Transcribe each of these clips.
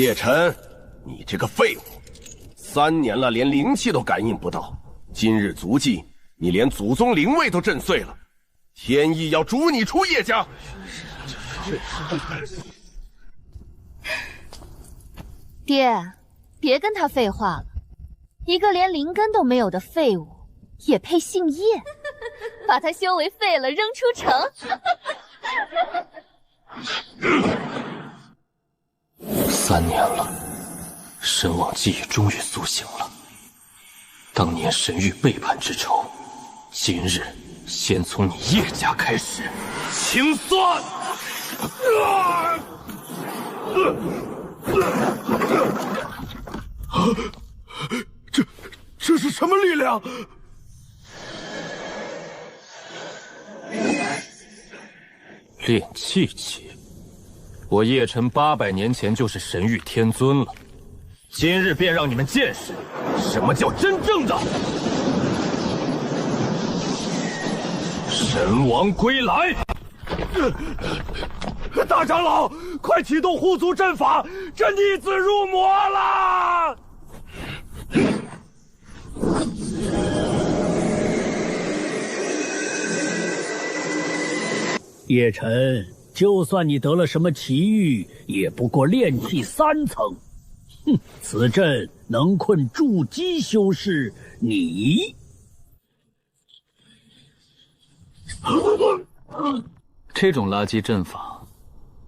叶晨，你这个废物，3年了，连灵气都感应不到。今日足迹，你连祖宗灵位都震碎了。天意要逐你出叶家。爹，别跟他废话了，一个连灵根都没有的废物，也配姓叶？把他修为废了，扔出城。3年了，神王记忆终于苏醒了。当年神域背叛之仇，今日先从你叶家开始清算。这是什么力量？炼气期，我叶晨800年前就是神域天尊了，今日便让你们见识什么叫真正的神王归来！大长老，快启动护族阵法，这逆子入魔了！叶晨，就算你得了什么奇遇，也不过炼气3层。哼，此阵能困筑基修士，你这种垃圾阵法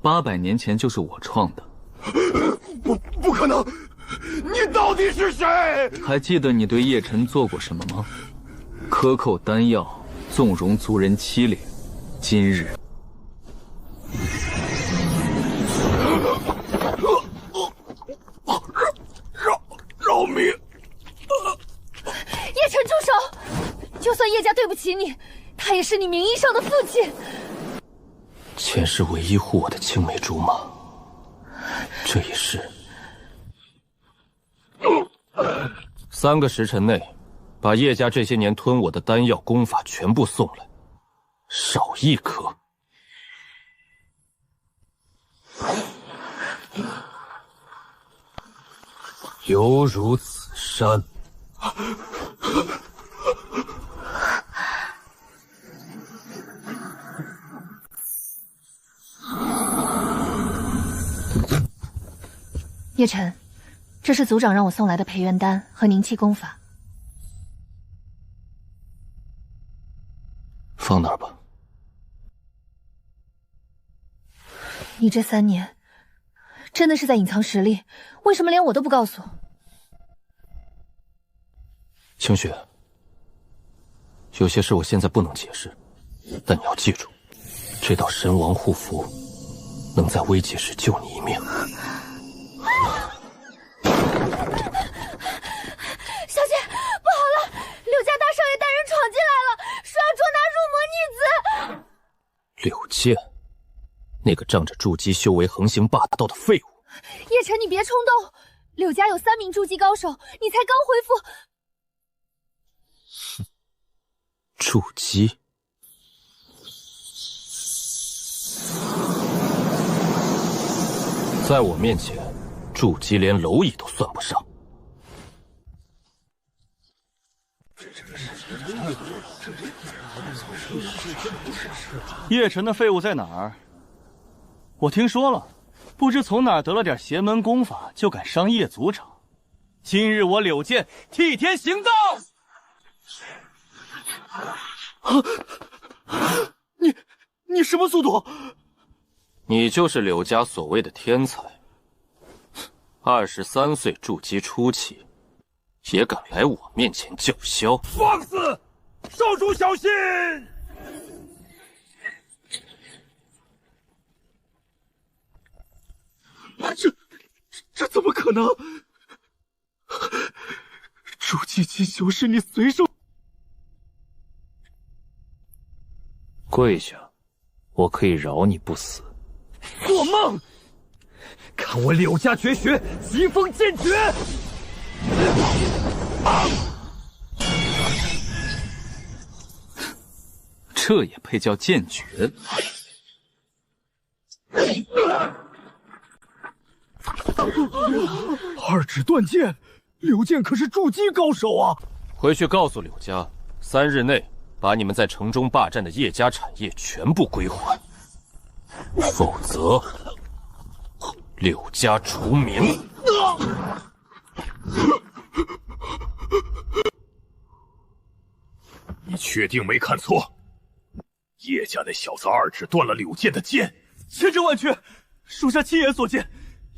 ，800年前就是我创的。不可能！你到底是谁？还记得你对叶晨做过什么吗？克扣丹药，纵容族人欺凌。今日，饶命！叶晨，住手！就算叶家对不起你，他也是你名义上的父亲。前世唯一护我的青梅竹马，这一世，3个时辰内，把叶家这些年吞我的丹药功法全部送来，少1颗。犹如此山。叶晨，这是族长让我送来的培元丹和凝气功法。放那儿吧。你这3年真的是在隐藏实力，为什么连我都不告诉？清雪，有些事我现在不能解释，但你要记住，这道神王护符能在危急时救你一命。小姐，不好了！柳家大少爷带人闯进来了，说要捉拿入魔逆子。柳剑，那个仗着筑基修为横行霸道的废物。叶晨，你别冲动，柳家有3名筑基高手，你才刚恢复。筑基，在我面前，筑基连蝼蚁都算不上。叶晨的废物在哪儿？我听说了，不知从哪儿得了点邪门功法，就敢伤叶族长。今日我柳剑替天行道！你什么速度？你就是柳家所谓的天才，23岁筑基初期，也敢来我面前叫嚣？放肆！少主小心！这怎么可能？筑基期修士，你随手跪下，我可以饶你不死。做梦！看我柳家绝学疾风剑诀！这也配叫剑诀？二指断剑，柳剑可是筑基高手啊！回去告诉柳家，3日内把你们在城中霸占的叶家产业全部归还，否则柳家除名。你确定没看错？叶家那小子二指断了柳剑的剑，千真万确，属下亲眼所见。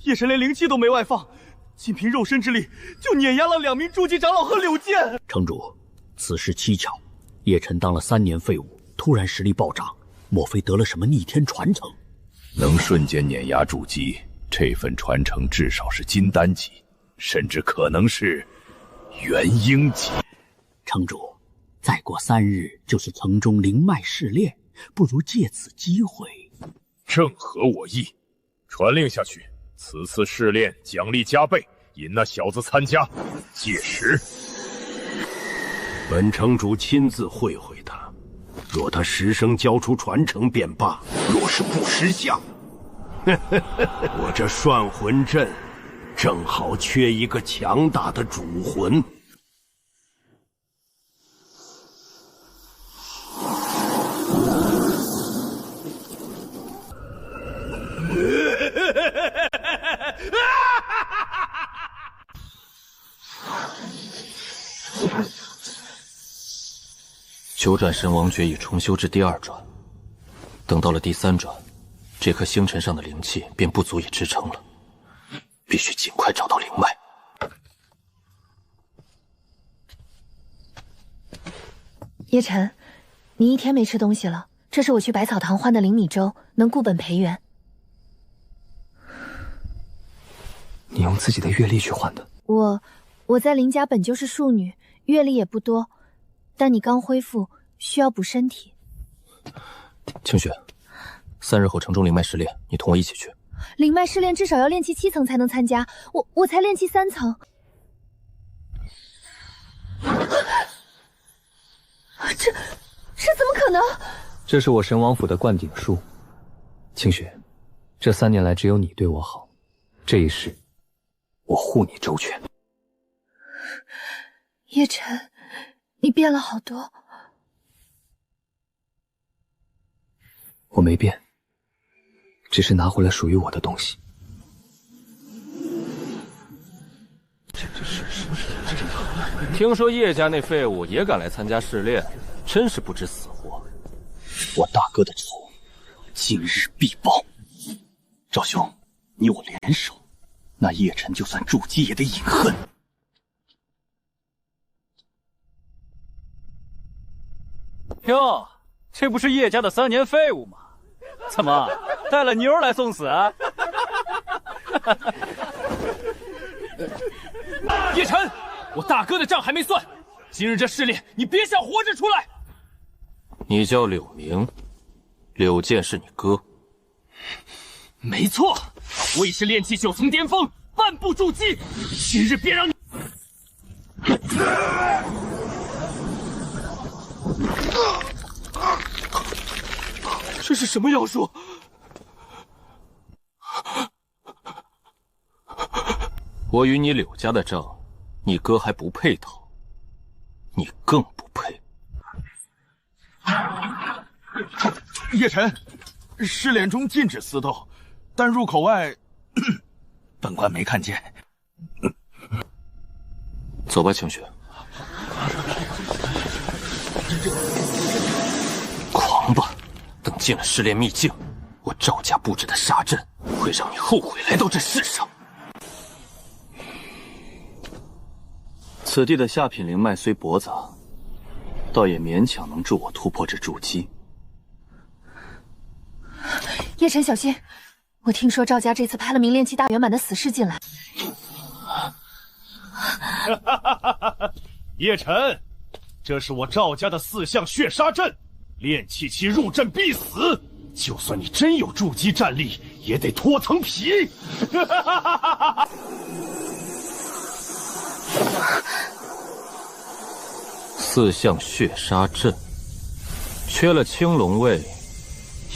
叶晨连灵气都没外放，仅凭肉身之力就碾压了2名筑基长老和柳剑。城主，此事蹊跷，叶晨当了3年废物，突然实力暴涨，莫非得了什么逆天传承？能瞬间碾压筑基，这份传承至少是金丹级，甚至可能是元婴级。城主，再过3日就是城中灵脉试炼，不如借此机会。正合我意，传令下去，此次试炼奖励加倍，引那小子参加。届时，本城主亲自会会他，若他实声交出传承便罢，若是不识相，我这涮魂阵正好缺一个强大的主魂。9转神王诀已重修至第2转，等到了第3转，这颗星辰上的灵气便不足以支撑了，必须尽快找到灵脉。叶晨，你1天没吃东西了，这是我去百草堂换的灵米粥，能固本培元。你用自己的阅历去换的？我在林家本就是庶女，阅历也不多，但你刚恢复，需要补身体。清雪，3日后城中灵脉试炼，你同我一起去。灵脉试炼至少要炼气7层才能参加，我才炼气3层。这怎么可能？这是我神王府的灌顶术。清雪，这3年来只有你对我好，这一世我护你周全。叶晨，你变了好多。我没变，只是拿回了属于我的东西。听说叶家那废物也敢来参加试炼，真是不知死活。我大哥的仇，今日必报。赵兄，你我联手，那叶晨就算筑基也得饮恨。哟，这不是叶家的3年废物吗？怎么带了妞来送死啊？叶晨，我大哥的账还没算，今日这试炼你别想活着出来。你叫柳明，柳剑是你哥。没错，我已是炼气9层巅峰，半步筑基，今日便让你。这是什么妖术？我与你柳家的账，你哥还不配讨，你更不配。叶晨，试炼中禁止私斗，但入口外，本官没看见。走吧，清雪。狂吧！等进了试炼秘境，我赵家布置的杀阵会让你后悔来到这世上。此地的下品灵脉虽驳杂，倒也勉强能助我突破这筑基。叶晨，小心！我听说赵家这次派了名炼气大圆满的死士进来。叶晨，这是我赵家的4象血杀阵，炼气期入阵必死，就算你真有筑基战力，也得脱层皮。4象血杀阵，缺了青龙位，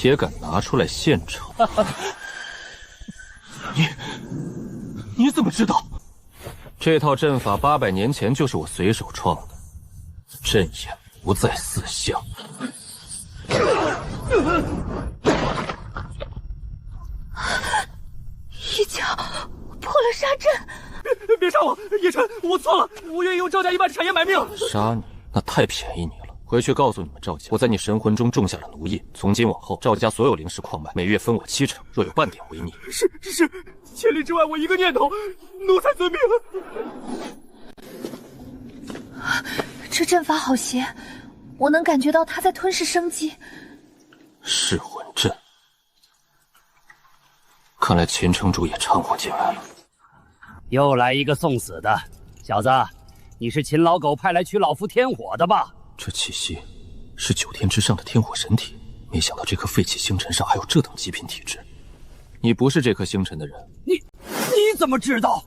也敢拿出来献丑？怎么知道？这套阵法800年前就是我随手创的，阵眼不在四象。一脚破了杀阵。别杀我，叶晨，我错了，我愿意用赵家1半产业买命。杀你那太便宜你了。回去告诉你们赵家，我在你神魂中种下了奴业，从今往后赵家所有灵石矿脉每月分我7成，若有半点违逆，是，千里之外我一个念头，奴才遵命。这阵法好邪，我能感觉到他在吞噬生机。噬魂阵，看来秦城主也掺和进来了。又来一个送死的，小子，你是秦老狗派来取老夫天火的吧？这气息是9天之上的天火神体，没想到这颗废弃星辰上还有这等极品体质。你不是这颗星辰的人，你怎么知道？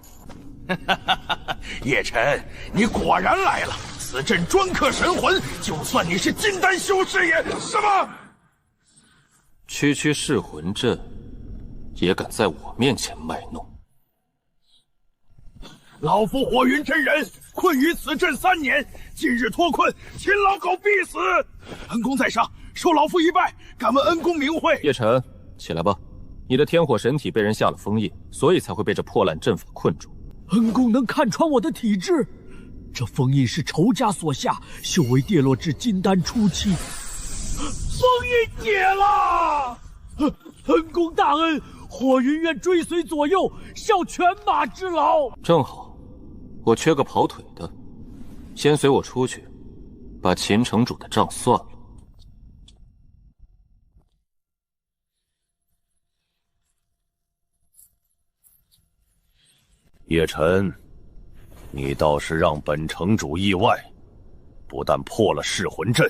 叶晨，你果然来了！此阵专克神魂，就算你是金丹修士也……什么？区区噬魂阵，也敢在我面前卖弄？老夫火云真人困于此阵3年，今日脱困，秦老狗必死。恩公在上，受老夫一拜，敢问恩公名讳？叶晨，起来吧。你的天火神体被人下了封印，所以才会被这破烂阵法困住。恩公能看穿我的体质，这封印是仇家所下，修为跌落至金丹初期。封印解了！恩公大恩，火云愿追随左右，效犬马之劳。正好，我缺个跑腿的，先随我出去，把秦城主的账算了。叶晨，你倒是让本城主意外，不但破了噬魂阵，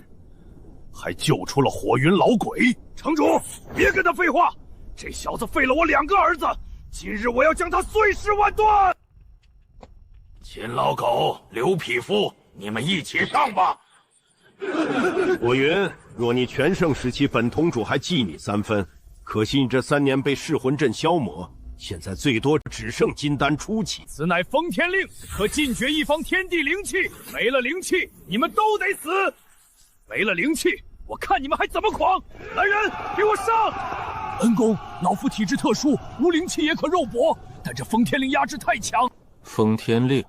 还救出了火云老鬼。城主，别跟他废话，这小子废了我2个儿子，今日我要将他碎尸万段。秦老狗、刘匹夫，你们一起上吧。火云，若你全盛时期，本同主还记你3分，可惜你这3年被噬魂阵消磨，现在最多只剩金丹初期。此乃封天令，可禁绝一方天地灵气，没了灵气，你们都得死。没了灵气，我看你们还怎么狂！来人，给我上！恩公，老夫体质特殊，无灵气也可肉搏，但这封天令压制太强。封天令，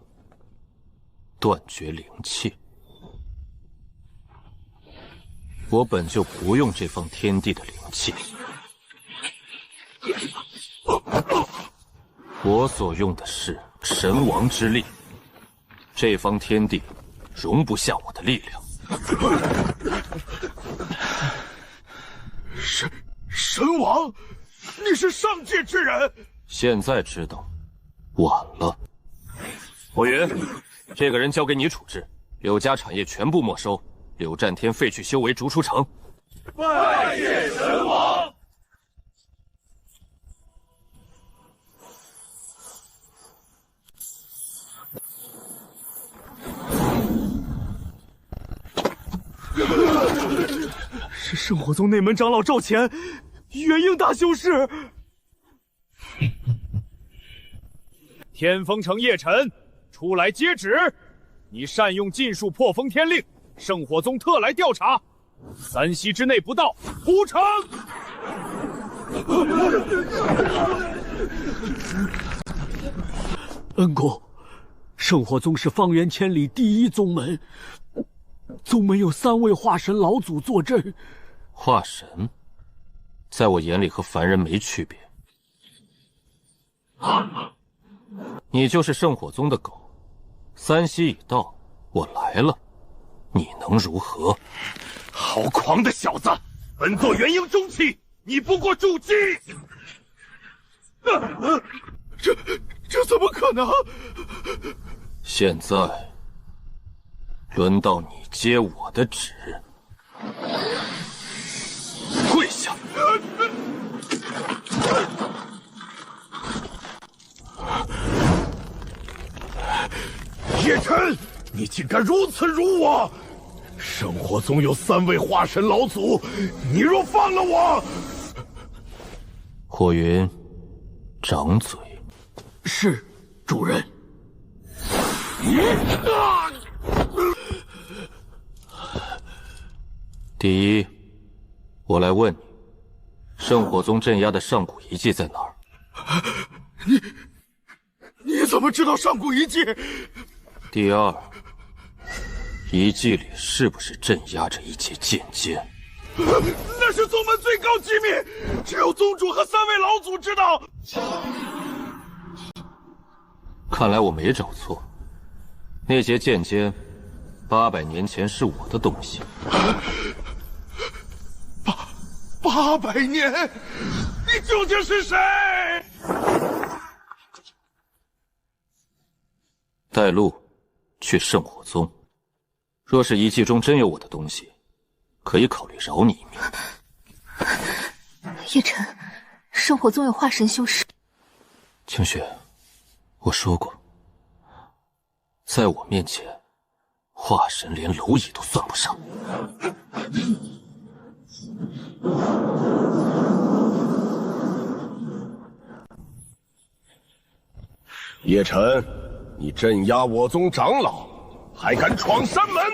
断绝灵气。我本就不用这方天地的灵气，我所用的是神王之力，这方天地容不下我的力量。神王，你是上界之人？现在知道，晚了。火云，这个人交给你处置，柳家产业全部没收，柳战天废去修为，逐出城。拜谢神王。是圣火宗内门长老赵乾，元婴大修士。天风城叶晨，出来接旨！你善用禁术破封天令，圣火宗特来调查，3息之内不到，屠城！恩公，圣火宗是方圆千里第一宗门，宗门有3位化神老祖坐镇。化神，在我眼里和凡人没区别。你就是圣火宗的狗，3息已到，我来了，你能如何？好狂的小子！本座元婴中期，你不过筑基。这怎么可能？现在轮到你接我的旨。跪下！叶晨，你竟敢如此辱我！圣火宗有3位化神老祖，你若放了我……火云，掌嘴。是，主人。第一，我来问你，圣火宗镇压的上古遗迹在哪儿？你怎么知道上古遗迹？第二，遗迹里是不是镇压着一节剑尖？那是宗门最高机密，只有宗主和3位老祖知道。看来我没找错，那节剑尖800年前是我的东西。800年，你究竟是谁？带路去圣火宗，若是遗迹中真有我的东西，可以考虑饶你一命。叶晨，圣火宗有化神修士。清雪，我说过，在我面前，化神连蝼蚁都算不上。叶晨，你镇压我宗长老，还敢闯山门，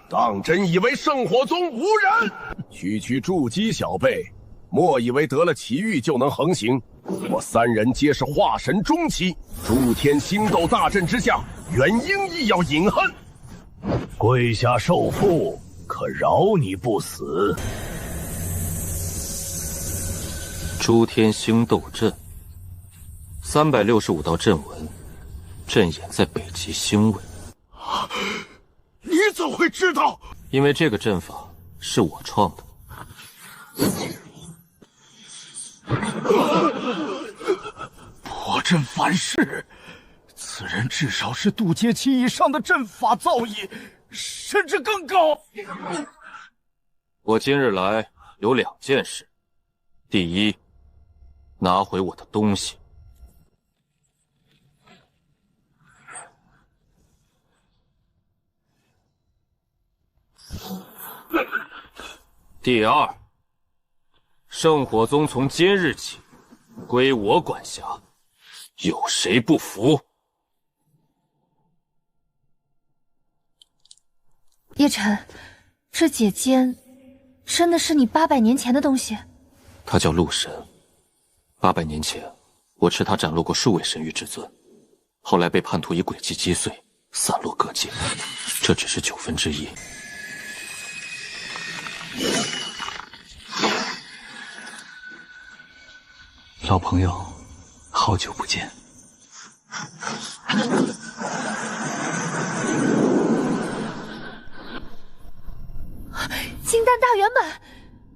当真以为圣火宗无人？区筑基小辈，莫以为得了奇遇就能横行。我3人皆是化神中期，诸天星斗大阵之下，元婴亦要饮恨。跪下受缚，可饶你不死。诸天星斗阵，365道阵纹，阵眼在北极星位。你怎会知道？因为这个阵法是我创的。破阵反噬，此人至少是渡阶期以上的阵法造诣，甚至更高。我今日来有2件事：第一，拿回我的东西；第二，圣火宗从今日起归我管辖，有谁不服？叶晨，这解尖真的是你800年前的东西？他叫陆神，800年前我持他斩落过数位神域之尊，后来被叛徒以诡计击碎，散落各界，这只是1/9。老朋友，好久不见。金丹大圆满，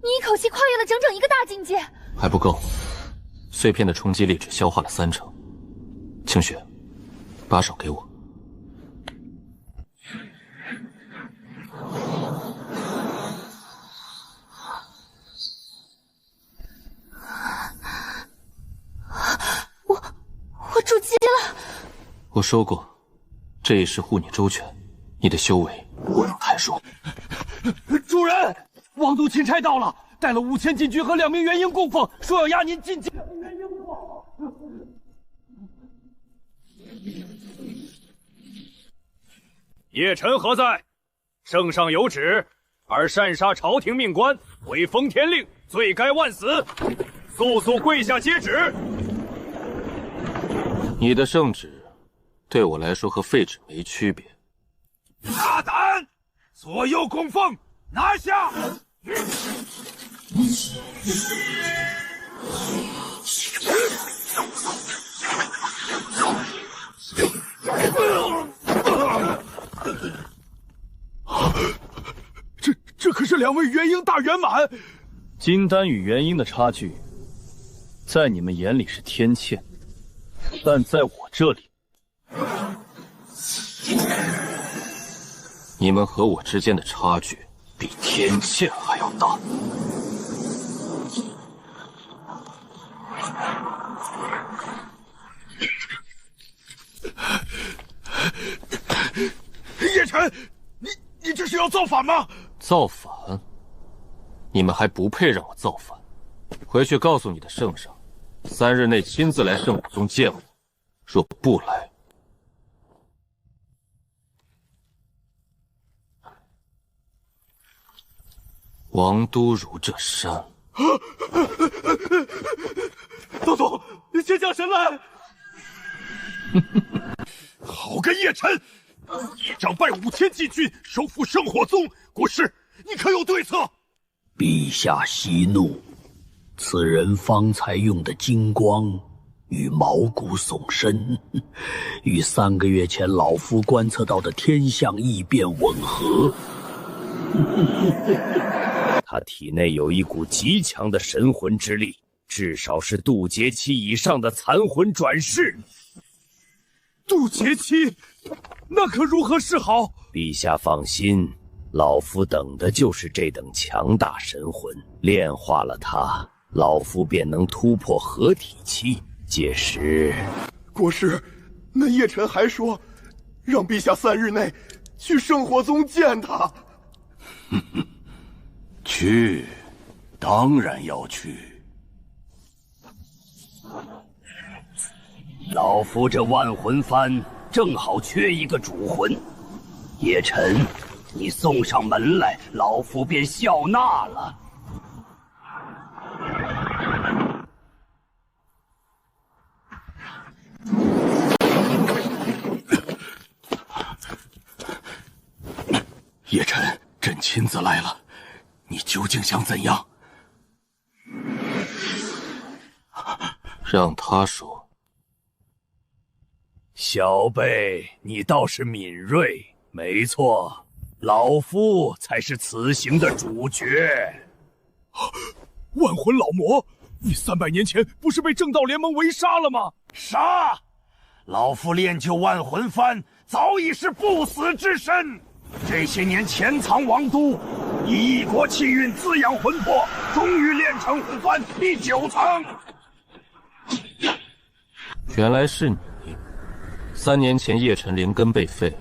你一口气跨越了整整一个大境界。还不够，碎片的冲击力只消化了30%。清雪，把手给我。我筑基了。我说过，这一世护你周全，你的修为我有太弱。主人，王都钦差到了，带了5000禁军和2名元婴供奉，说要押您进京。叶晨何在？圣上有旨，而擅杀朝廷命官，违封天令，罪该万死。速速跪下接旨。你的圣旨，对我来说和废纸没区别。大胆！左右供奉，拿下！这可是2位元婴大圆满。金丹与元婴的差距，在你们眼里是天堑，但在我这里，你们和我之间的差距比天堑还要大。叶晨，你这是要造反吗？造反？你们还不配让我造反。回去告诉你的圣上，3日内亲自来圣武宗见我，若不来，王都如这山。宗宗，先将神来！好个叶辰，一仗败5000禁军，收复圣火宗，国师，你可有对策？陛下息怒，此人方才用的金光与毛骨悚身，与3个月前老夫观测到的天象异变吻合。他体内有一股极强的神魂之力，至少是渡劫期以上的残魂转世。渡劫期，那可如何是好？陛下放心，老夫等的就是这等强大神魂，炼化了他，老夫便能突破合体期。届时，国师，那叶辰还说，让陛下3日内去圣火宗见他。去，当然要去。老夫这万魂幡正好缺一个主魂，叶辰，你送上门来，老夫便笑纳了。叶辰，朕亲自来了，你究竟想怎样？让他说。小辈，你倒是敏锐。没错，老夫才是此行的主角。万魂老魔，你300年前不是被正道联盟围杀了吗？杀！老夫练就万魂幡，早已是不死之身。这些年潜藏王都，以异国气运滋养魂魄，终于练成魂幡第9层。原来是你。3年前叶辰灵根被废，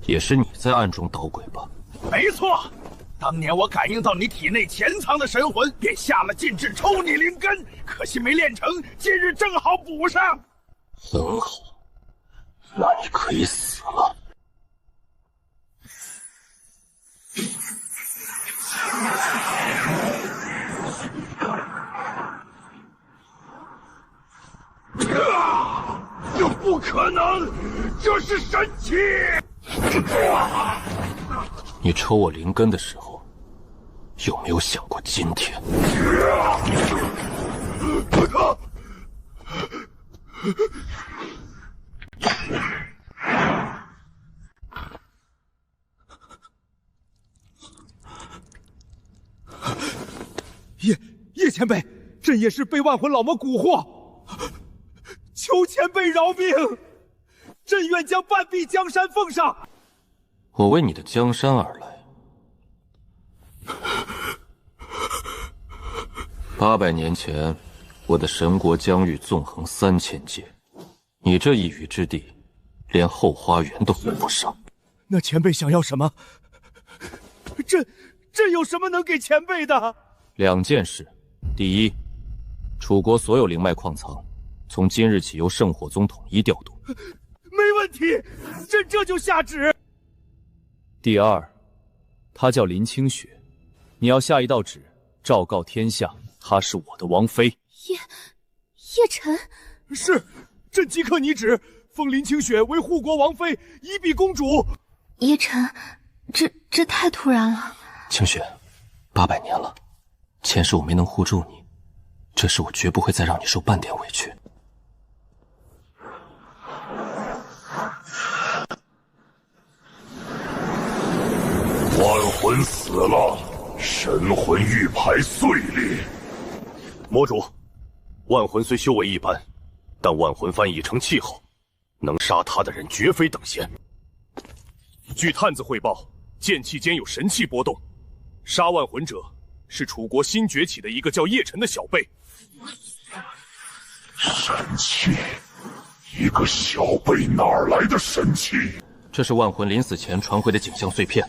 也是你在暗中捣鬼吧？没错，当年我感应到你体内潜藏的神魂，便下了禁制抽你灵根，可惜没练成，今日正好补上。很好，那你可以死了。这不可能，这是神器！你抽我灵根的时候，有没有想过今天？叶前辈，朕也是被万魂老魔蛊惑，求前辈饶命！朕愿将半壁江山奉上。我为你的江山而来。800年前，我的神国疆域纵横3000界，你这一隅之地，连后花园都比不上。那前辈想要什么？朕有什么能给前辈的？2件事：第一，楚国所有灵脉矿藏，从今日起由圣火宗统一调度。没问题，朕这就下旨。第二，她叫林清雪，你要下一道旨，昭告天下，她是我的王妃。叶辰，是，朕即刻拟旨，封林清雪为护国王妃，以比公主。叶辰，这太突然了。清雪，800年了，前世我没能护住你，这事我绝不会再让你受半点委屈。万魂死了，神魂玉牌碎裂。魔主，万魂虽修为一般，但万魂幡已成气候，能杀他的人绝非等闲。据探子汇报，剑气间有神气波动，杀万魂者是楚国新崛起的一个叫叶辰的小辈。神气？一个小辈哪儿来的神气？这是万魂临死前传回的景象碎片。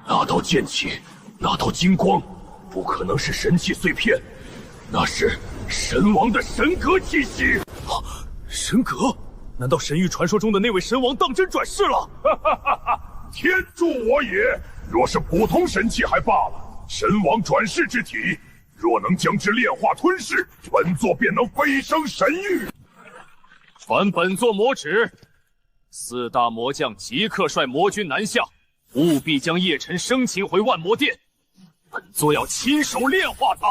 那道剑气，那道金光，不可能是神气碎片，那是神王的神格气息。神格？难道神域传说中的那位神王当真转世了？天助我也！若是普通神器还罢了，神王转世之体，若能将之炼化吞噬，本座便能飞升神域。传本座魔旨，4大魔将即刻率魔军南下，务必将叶辰生擒回万魔殿。本座要亲手炼化他。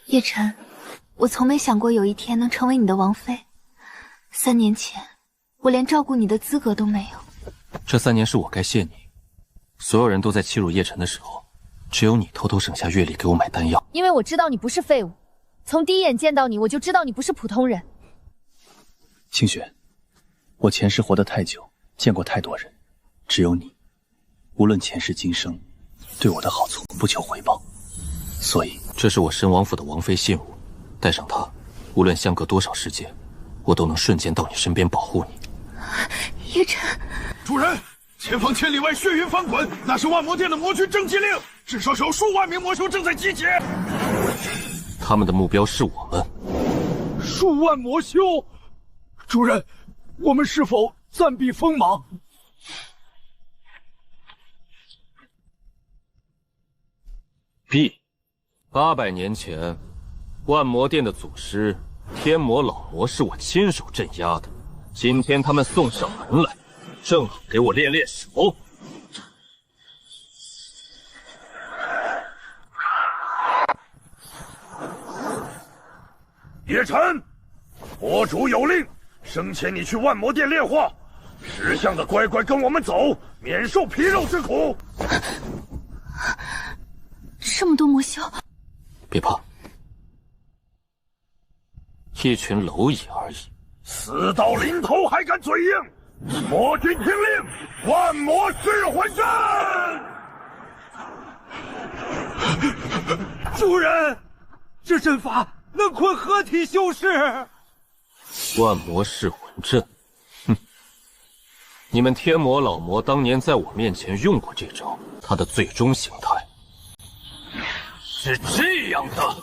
叶辰，我从没想过有一天能成为你的王妃。3年前，我连照顾你的资格都没有。这3年是我该谢你。所有人都在欺辱叶辰的时候，只有你偷偷省下月例给我买丹药。因为我知道你不是废物，从第一眼见到你，我就知道你不是普通人。清雪，我前世活得太久，见过太多人，只有你，无论前世今生，对我的好从不求回报。所以，这是我神王府的王妃信物，带上它，无论相隔多少世界，我都能瞬间到你身边保护你。叶辰，主人，前方千里外血云翻滚，那是万魔殿的魔军征集令，至少有数万名魔修正在集结。他们的目标是我们。数万魔修，主人，我们是否暂避锋芒？800年前，万魔殿的祖师天魔老魔是我亲手镇压的。今天他们送上门来，正好给我练练手。叶辰，佛主有令，生前你去万魔殿炼化，10项的乖乖跟我们走，免受皮肉之苦。这么多魔修，别怕，一群蝼蚁而已。死到临头还敢嘴硬！魔军听令，万魔噬魂阵！主人，这阵法能困合体修士。万魔噬魂阵，哼！你们天魔老魔当年在我面前用过这招，它的最终形态是这样的。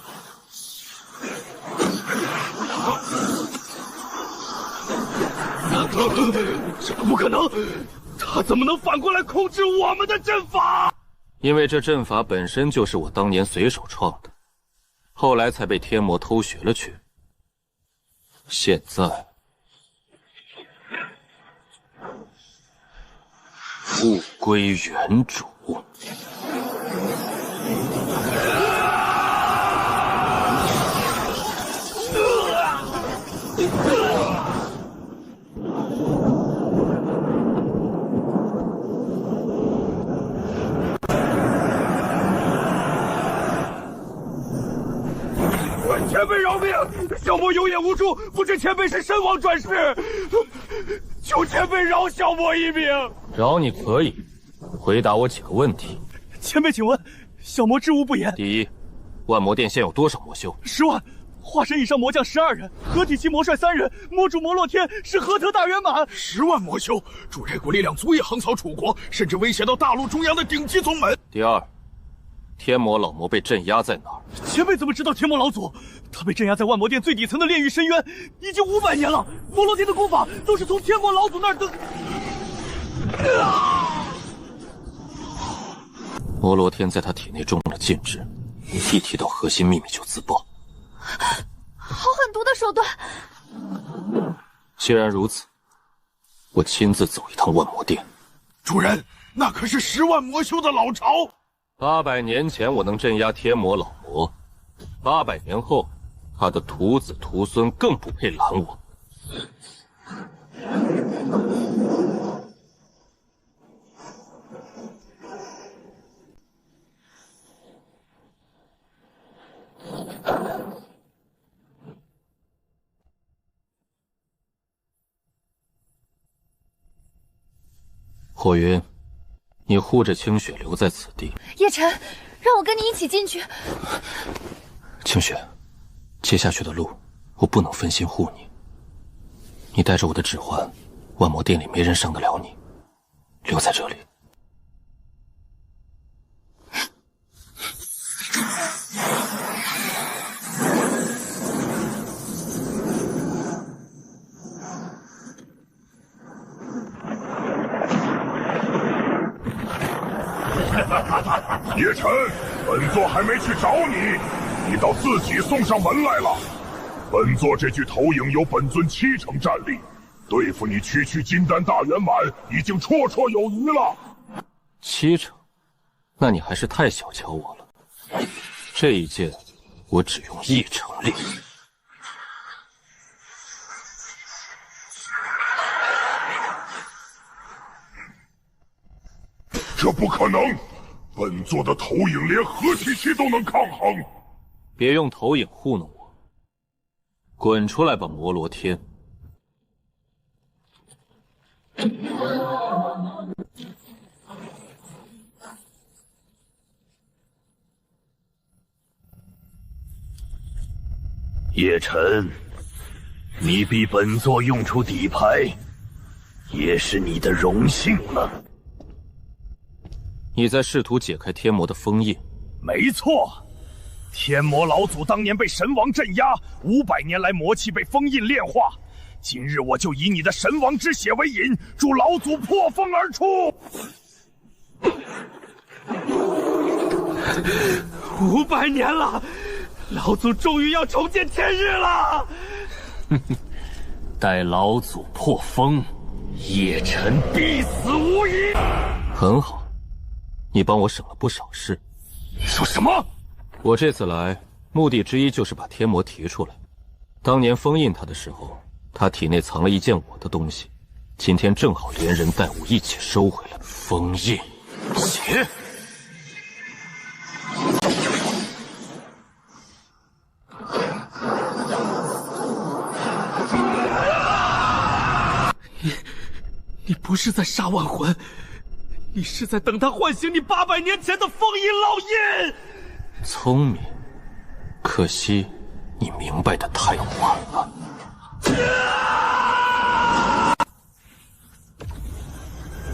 这不可能！他怎么能反过来控制我们的阵法？因为这阵法本身就是我当年随手创的，后来才被天魔偷学了去。现在，物归原主。前辈饶命！小魔有眼无珠，不知前辈是神王转世，求前辈饶小魔一命。饶你可以，回答我几个问题。前辈，请问，小魔知无不言。第一，万魔殿现有多少魔修？10万。化神以上魔将12人，合体期魔帅3人，魔主魔洛天是何特大圆满。10万魔修，助这股力量足以横扫楚国，甚至威胁到大陆中央的顶级宗门。第二，天魔老魔被镇压在哪儿？前辈怎么知道天魔老祖？他被镇压在万魔殿最底层的炼狱深渊，已经500年了。魔罗天的功法都是从天魔老祖那儿得。魔罗天在他体内中了禁制，一提到核心秘密就自爆。好狠毒的手段！既然如此，我亲自走一趟万魔殿。主人，那可是10万魔修的老巢。800年前我能镇压天魔老魔，800年后，他的徒子徒孙更不配拦我。火云，你护着清雪留在此地。叶辰，让我跟你一起进去。清雪，接下去的路我不能分心护你。你带着我的指环，万魔殿里没人伤得了你。留在这里。叶晨，本座还没去找你，你倒自己送上门来了。本座这具头影有本尊70%战力，对付你区区金丹大圆满已经绰绰有余了。70%，那你还是太小瞧我了。这一剑，我只用1成力。这不可能！本座的头影连合体期都能抗衡。别用投影糊弄我，滚出来吧，摩罗天！叶晨，你逼本座用出底牌，也是你的荣幸了。你在试图解开天魔的封印？没错，天魔老祖当年被神王镇压，500年来魔气被封印炼化。今日我就以你的神王之血为引，助老祖破封而出。500年了，老祖终于要重见天日了。待老祖破封，叶晨必死无疑。很好，你帮我省了不少事。你说什么？我这次来，目的之一就是把天魔提出来。当年封印他的时候，他体内藏了一件我的东西，今天正好连人带物一起收回来。封印，血。你不是在杀万魂，你是在等他唤醒你800年前的封印烙印。聪明，可惜你明白的太晚了。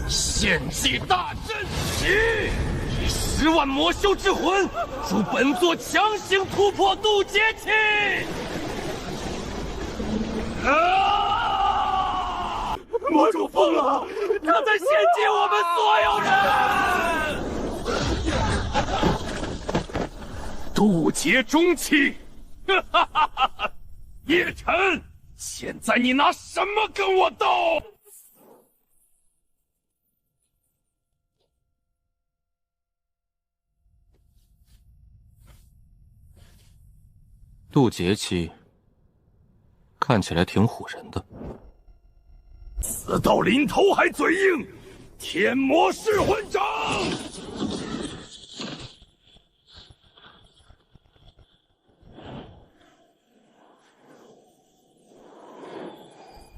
献祭大阵，起！以10万魔修之魂，助本座强行突破渡劫期。魔主疯了，他在献祭我们所有人。渡劫中期，叶晨，现在你拿什么跟我斗？渡劫期看起来挺唬人的。死到临头还嘴硬，天魔噬魂掌！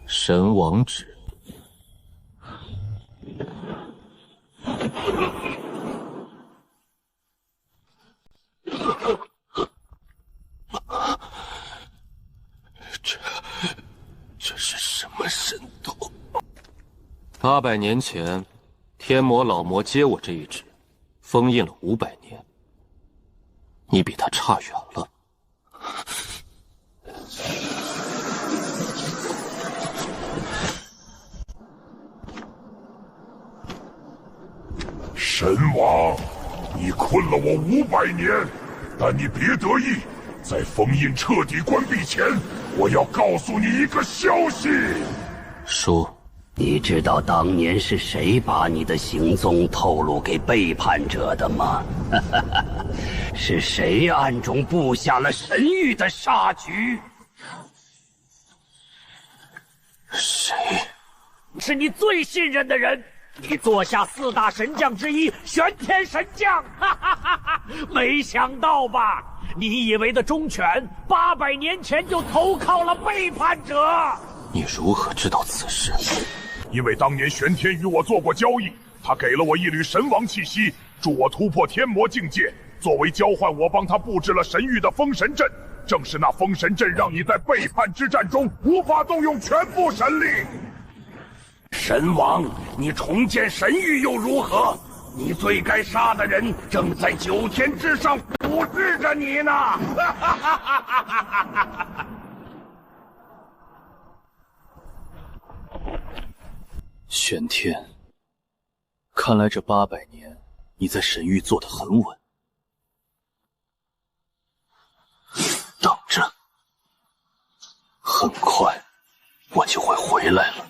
神王旨。这是什么神通？800年前，天魔老魔接我这一旨，封印了500年。你比他差远了。神王，你困了我500年，但你别得意，在封印彻底关闭前，我要告诉你一个消息。说。你知道当年是谁把你的行踪透露给背叛者的吗？是谁暗中布下了神域的杀局？谁？是你最信任的人，你座下4大神将之一玄天神将。没想到吧？你以为的忠犬，800年前就投靠了背叛者。你如何知道此事？因为当年玄天与我做过交易，他给了我一缕神王气息，助我突破天魔境界。作为交换，我帮他布置了神域的封神阵。正是那封神阵，让你在背叛之战中无法动用全部神力。神王，你重建神域又如何？你最该杀的人正在9天之上俯视着你呢！玄天，看来这800年你在神域坐得很稳，等着，很快我就会回来了。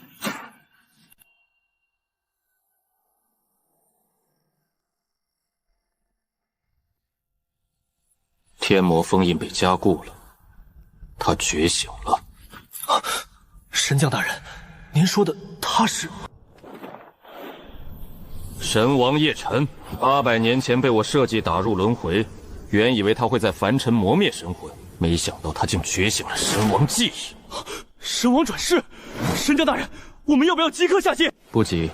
天魔封印被加固了，他觉醒了。神将大人，您说的他是神王叶辰？800年前被我设计打入轮回，原以为他会在凡尘磨灭神魂，没想到他竟觉醒了神王记忆。神王转世，神将大人，我们要不要即刻下界？不急，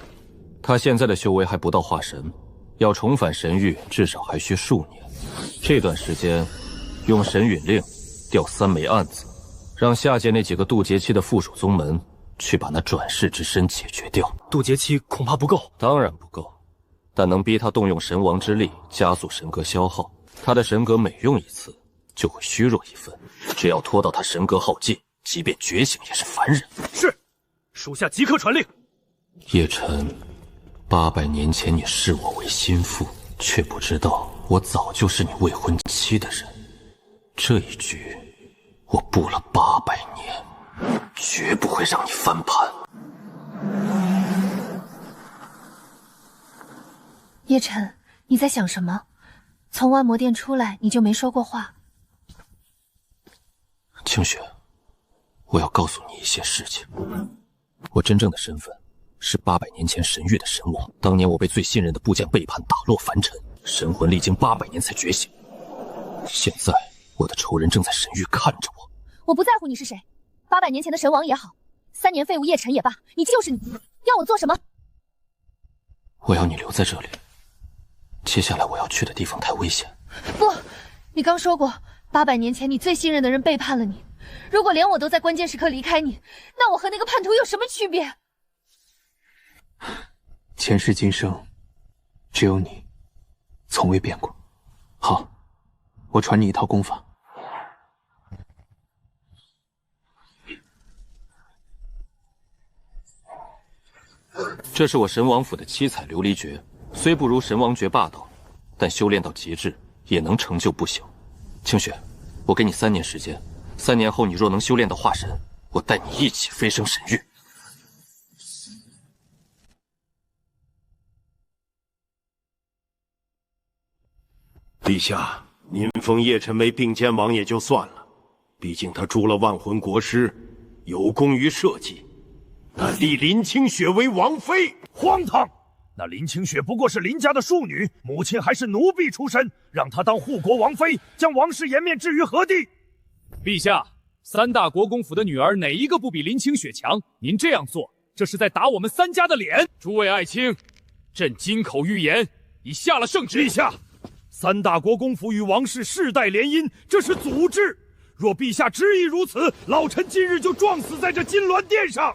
他现在的修为还不到化神，要重返神域至少还需数年。这段时间，用神陨令调3枚案子，让下界那几个渡劫期的附属宗门去把那转世之身解决掉。渡劫期恐怕不够。当然不够，但能逼他动用神王之力，加速神格消耗。他的神格每用一次，就会虚弱1分。只要拖到他神格耗尽，即便觉醒也是凡人。是，属下即刻传令。叶辰，800年前你视我为心腹，却不知道我早就是你未婚妻的人。这一局，我布了800年，绝不会让你翻盘。叶辰，你在想什么？从万魔殿出来，你就没说过话。清雪，我要告诉你一些事情。我真正的身份是800年前神域的神王。当年我被最信任的部将背叛，打落凡尘，神魂历经800年才觉醒。现在我的仇人正在神域看着我。我不在乎你是谁，800年前的神王也好，3年废物叶辰也罢，你就是你，要我做什么？我要你留在这里。接下来我要去的地方太危险。不，你刚说过，800年前你最信任的人背叛了你。如果连我都在关键时刻离开你，那我和那个叛徒有什么区别？前世今生，只有你，从未变过。好，我传你一套功法。这是我神王府的7彩琉璃诀，虽不如神王诀霸道，但修炼到极致也能成就不小。清雪，我给你3年时间，3年后你若能修炼到化神，我带你一起飞升神域。陛下，您封叶辰为并肩王也就算了，毕竟他诛了万魂国师，有功于社稷。那立林清雪为王妃，荒唐！那林清雪不过是林家的庶女，母亲还是奴婢出身，让她当护国王妃，将王室颜面置于何地？陛下，3大国公府的女儿哪一个不比林清雪强？您这样做，这是在打我们3家的脸！诸位爱卿，朕金口玉言，已下了圣旨。陛下，3大国公府与王室世代联姻，这是祖制。若陛下执意如此，老臣今日就撞死在这金銮殿上。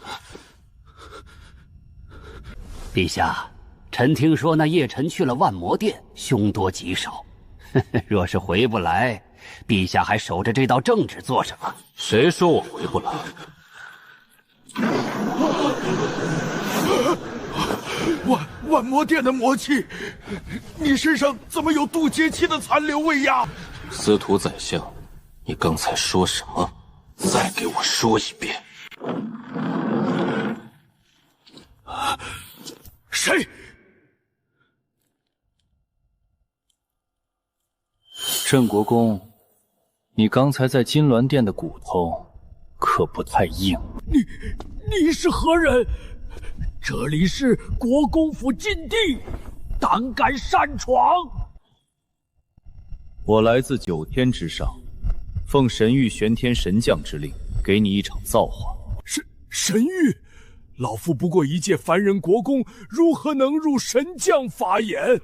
陛下，臣听说那叶辰去了万魔殿，凶多吉少。若是回不来，陛下还守着这道正旨做什么？谁说我回不来？万魔殿的魔气，你身上怎么有渡劫期的残留味呀？司徒宰相，你刚才说什么？再给我说一遍。谁？镇国公，你刚才在金銮殿的骨头可不太硬。你是何人？这里是国公府禁地，胆敢擅闯！我来自9天之上，奉神域玄天神将之令，给你一场造化。神域？老夫不过一介凡人国公，如何能入神将法眼？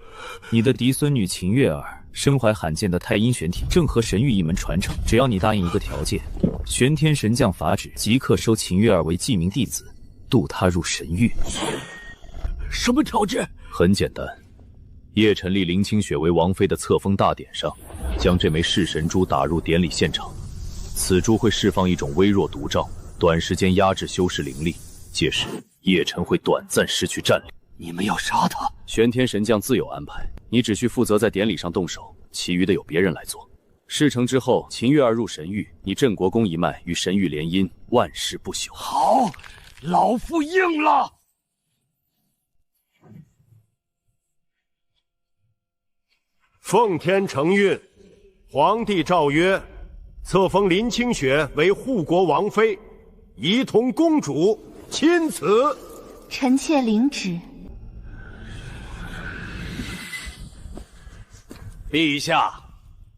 你的嫡孙女秦月儿身怀罕见的太阴玄体，正合神域一门传承。只要你答应一个条件，玄天神将法旨即刻收秦月儿为记名弟子，渡她入神域。什么条件？很简单，叶辰立林清雪为王妃的册封大典上，将这枚噬神珠打入典礼现场。此珠会释放一种微弱毒瘴，短时间压制修士灵力。届时，叶辰会短暂失去战力。你们要杀他？玄天神将自有安排，你只需负责在典礼上动手，其余的由别人来做。事成之后，秦月儿入神域，你镇国公一脉与神域联姻，万世不朽。好，老夫应了。奉天承运，皇帝诏曰：册封林清雪为护国王妃，仪同公主，钦此。臣妾领旨。陛下，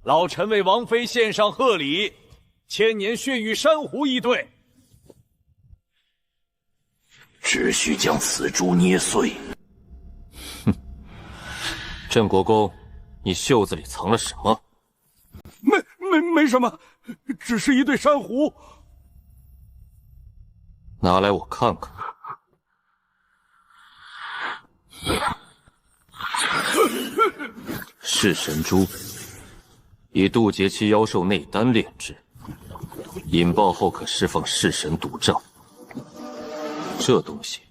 老臣为王妃献上贺礼，千年血玉珊瑚一对。只需将此珠捏碎。哼，镇国公，你袖子里藏了什么？没什么，只是一对珊瑚。拿来我看看。噬神珠，以渡劫期妖兽内丹炼制，引爆后可释放噬神毒瘴。这东西，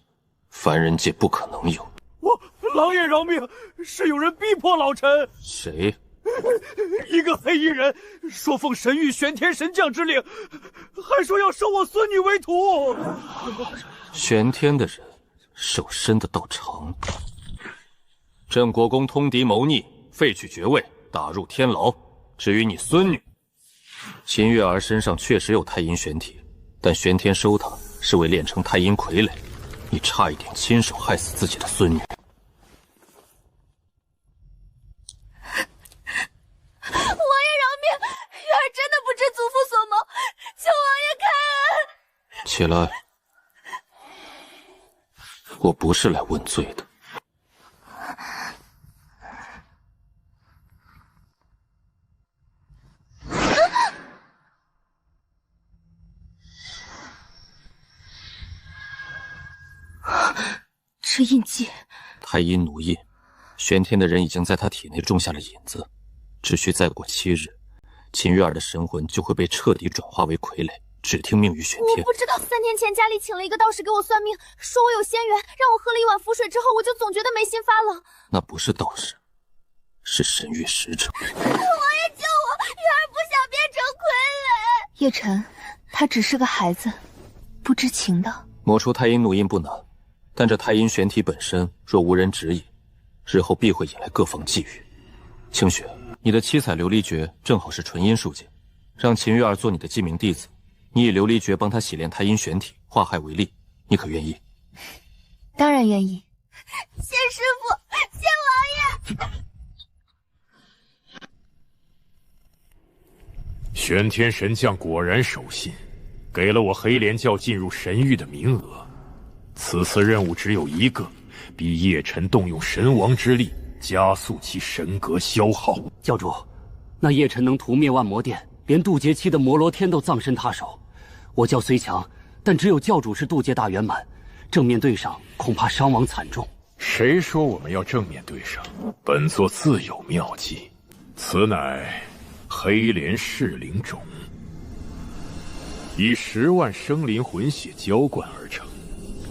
凡人界不可能有。狼爷饶命！是有人逼迫老臣。谁？一个黑衣人，说奉神域玄天神将之令，还说要收我孙女为徒。玄天的人，手伸得倒长。镇国公通敌谋逆，废去爵位，打入天牢。至于你孙女，秦月儿身上确实有太阴玄体，但玄天收她是为练成太阴傀儡。你差一点亲手害死自己的孙女。王爷饶命！月儿真的不知祖父所谋，求王爷开恩。起来，我不是来问罪的。这印记，太阴奴印，玄天的人已经在他体内种下了引子，只需再过7日，秦月儿的神魂就会被彻底转化为傀儡，只听命于玄天。我不知道，3天前家里请了一个道士给我算命，说我有仙缘，让我喝了一碗符水之后，我就总觉得没心发冷。那不是道士，是神域使者。王爷救我，月儿不想变成傀儡。叶晨，他只是个孩子，不知情的。抹除太阴奴印不难，但这太阴玄体本身若无人指引，日后必会引来各方觊觎。清雪，你的七彩琉璃诀正好是纯阴术界，让秦月儿做你的记名弟子，你以琉璃诀帮他洗炼太阴玄体，化害为利，你可愿意？当然愿意。谢师傅，谢王爷。玄天神将果然守信，给了我黑莲教进入神域的名额。此次任务只有一个，逼叶晨动用神王之力，加速其神格消耗。教主，那叶晨能屠灭万魔殿，连渡劫期的摩罗天都葬身他手。我教虽强，但只有教主是渡劫大圆满，正面对上恐怕伤亡惨重。谁说我们要正面对上？本座自有妙计，此乃黑莲噬灵种，以10万生灵魂血浇灌而成，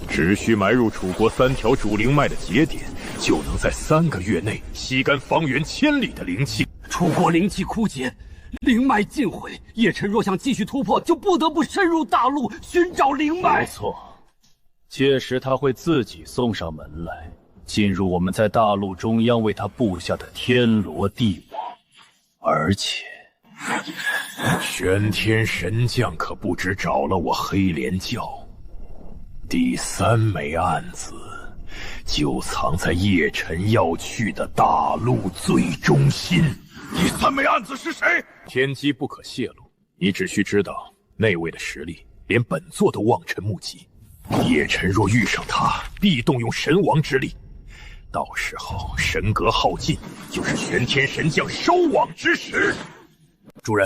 只需埋入楚国3条主灵脉的节点，就能在3个月内吸干方圆1000里的灵气。楚国灵气枯竭，灵脉尽毁，叶晨若想继续突破，就不得不深入大陆寻找灵脉。没错，届时他会自己送上门来，进入我们在大陆中央为他布下的天罗地网，而且玄天神将可不止找了我黑莲教，第3枚案子就藏在叶晨要去的大陆最中心。第3枚案子是谁？天机不可泄露，你只需知道那位的实力，连本座都望尘莫及。叶晨若遇上他，必动用神王之力，到时候神格耗尽，就是玄天神将收网之时。主人，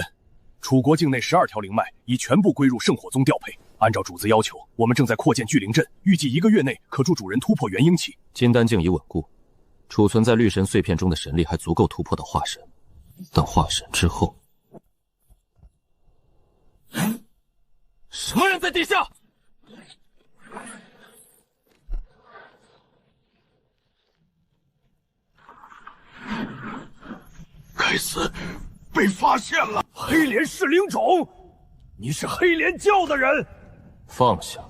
楚国境内12条灵脉已全部归入圣火宗调配。按照主子要求，我们正在扩建聚灵阵，预计1个月内可助主人突破元婴期。金丹境已稳固，储存在绿神碎片中的神力还足够突破到化神，但化神之后，什么人在地下？该死，被发现了！黑莲噬灵种，你是黑莲教的人？放下！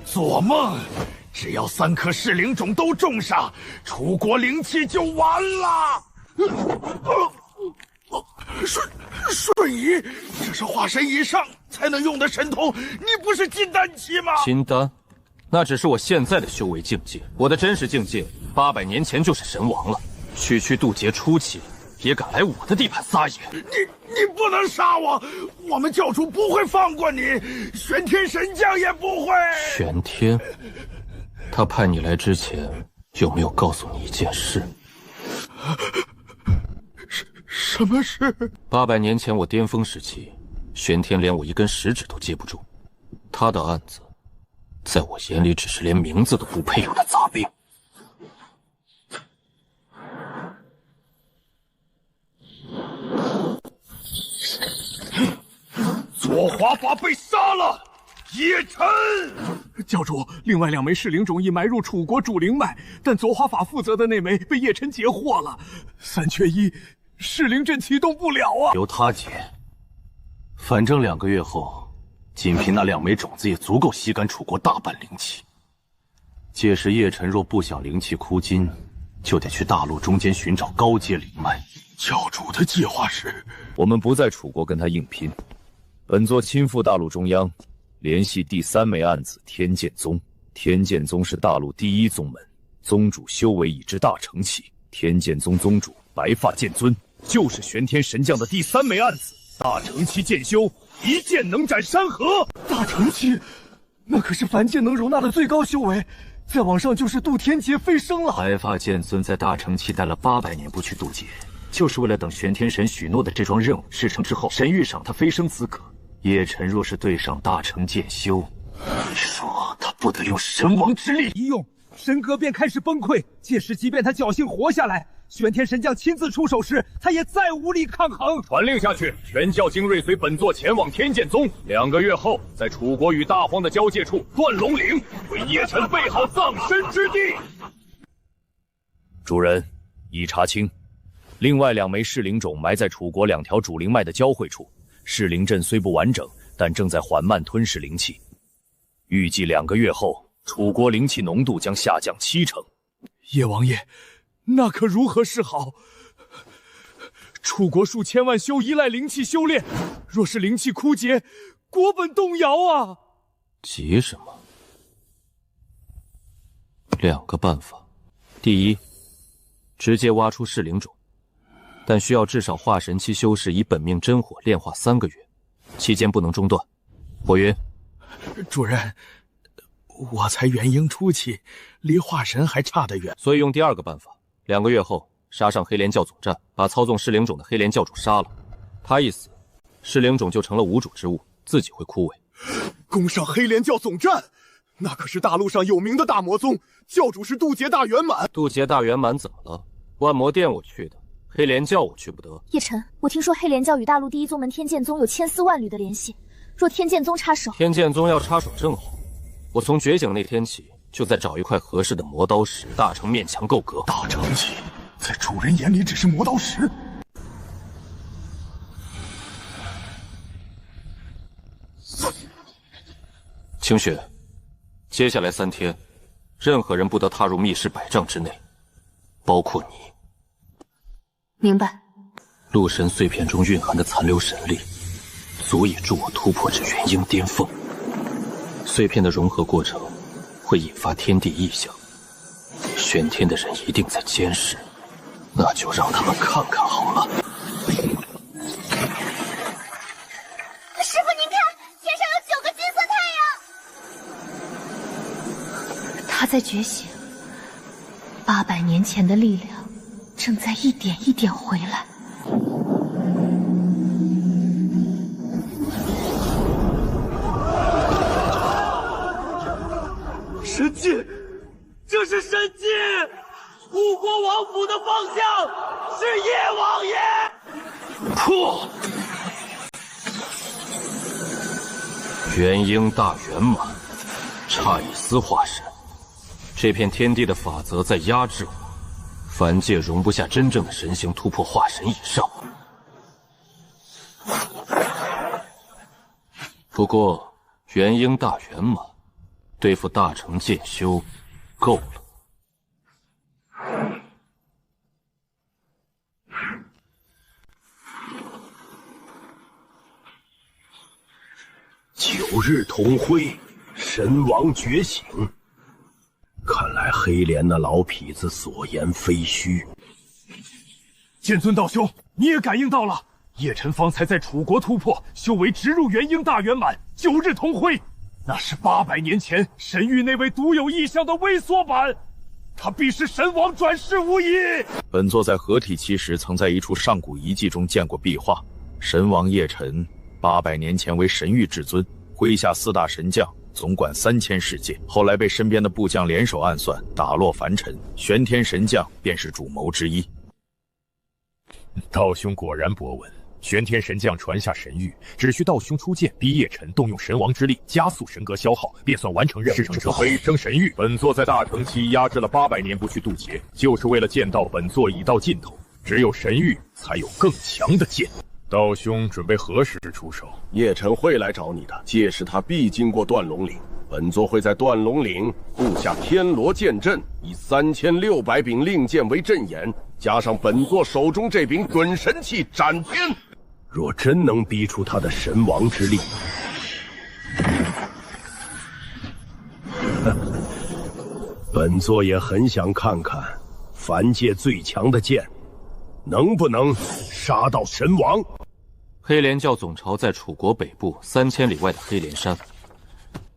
做梦！只要3颗噬灵种都种上，楚国灵气就完了。瞬移，这是化神以上才能用的神通，你不是金丹期吗？金丹，那只是我现在的修为境界，我的真实境界800年前就是神王了。区区渡劫初期，也敢来我的地盘撒野？你不能杀我！我们教主不会放过你，玄天神将也不会。玄天，他派你来之前，有没有告诉你一件事？什么事？800年前我巅峰时期，玄天连我一根食指都接不住，他的案子，在我眼里只是连名字都不配有的杂兵。左华法被杀了，叶辰。教主，另外2枚噬灵种已埋入楚国主灵脉，但左华法负责的那枚被叶辰截获了，3缺1，噬灵阵启动不了啊！由他解，反正2个月后，仅凭那2枚种子也足够吸干楚国大半灵气。届时叶辰若不想灵气枯尽，就得去大陆中间寻找高阶灵脉。教主的计划是，我们不在楚国跟他硬拼，本座亲赴大陆中央，联系第3枚案子天剑宗。天剑宗是大陆第1宗门，宗主修为已至大成期。天剑宗宗主白发剑尊，就是玄天神将的第3枚案子。大成期剑修，一剑能斩山河。大成期，那可是凡剑能容纳的最高修为，再往上就是渡天劫飞升了。白发剑尊在大成期待了800年不去渡劫，就是为了等玄天神许诺的这桩任务事成之后，神谕赏他飞升资格。叶辰若是对上大成剑修，你说他不得用神王之力？一用，神格便开始崩溃。届时，即便他侥幸活下来，玄天神将亲自出手时，他也再无力抗衡。传令下去，全教精锐随本座前往天剑宗。2个月后，在楚国与大荒的交界处断龙岭，为叶辰备好葬身之地。主人，已查清，另外2枚噬灵种埋在楚国2条主灵脉的交汇处。噬灵阵虽不完整，但正在缓慢吞噬灵气。预计2个月后，楚国灵气浓度将下降70%。叶王爷，那可如何是好？楚国数千万修依赖灵气修炼，若是灵气枯竭，国本动摇啊！急什么？2个办法。第一，直接挖出噬灵种。但需要至少化神期修士以本命真火炼化3个月，期间不能中断。火云，主人，我才元婴初期，离化神还差得远，所以用第2个办法，2个月后杀上黑莲教总站，把操纵噬灵种的黑莲教主杀了。他一死，噬灵种就成了无主之物，自己会枯萎。攻上黑莲教总站，那可是大陆上有名的大魔宗，教主是渡劫大圆满。渡劫大圆满怎么了？万魔殿我去的，黑莲教我去不得。叶辰，我听说黑莲教与大陆第1宗门天剑宗有千丝万缕的联系，若天剑宗插手，天剑宗要插手正好。我从觉醒那天起，就在找一块合适的磨刀石，大成面墙够格。大成期，在主人眼里只是磨刀石。清雪，接下来3天，任何人不得踏入密室100丈之内，包括你。明白。陆神碎片中蕴含的残留神力，足以助我突破至元婴巅峰。碎片的融合过程会引发天地异象，玄天的人一定在监视，那就让他们看看好了。师傅，您看，天上有9个金色太阳。他在觉醒，800年前的力量正在一点一点回来。神迹，这是神迹！吴国王府的方向是叶王爷。破！元婴大圆满，差一丝化神。这片天地的法则在压制我，凡界容不下真正的神形突破化神以上。不过元婴大圆满，对付大成剑修够了。9日同辉，神王觉醒。看来黑莲那老痞子所言非虚。剑尊道兄，你也感应到了，叶晨方才在楚国突破，修为直入元婴大圆满，9日同辉，那是800年前神域那位独有异象的微缩版，他必是神王转世无疑。本座在合体期时，曾在一处上古遗迹中见过壁画，神王叶晨800年前为神域至尊，麾下4大神将，总管3000世界，后来被身边的部将联手暗算，打落凡尘，玄天神将便是主谋之一。道兄果然博闻，玄天神将传下神谕，只需道兄出剑，逼叶晨动用神王之力，加速神格消耗，便算完成任务。是这飞升神谕，本座在大成期压制了800年不去渡劫，就是为了见到本座已到尽头，只有神谕才有更强的剑。道兄准备何时出手？叶晨会来找你的，届时他必经过断龙岭，本座会在断龙岭布下天罗剑阵，以3600柄令箭为阵眼，加上本座手中这柄滚神器斩天。若真能逼出他的神王之力，本座也很想看看凡界最强的剑能不能杀到神王。黑莲教总巢在楚国北部3000里外的黑莲山，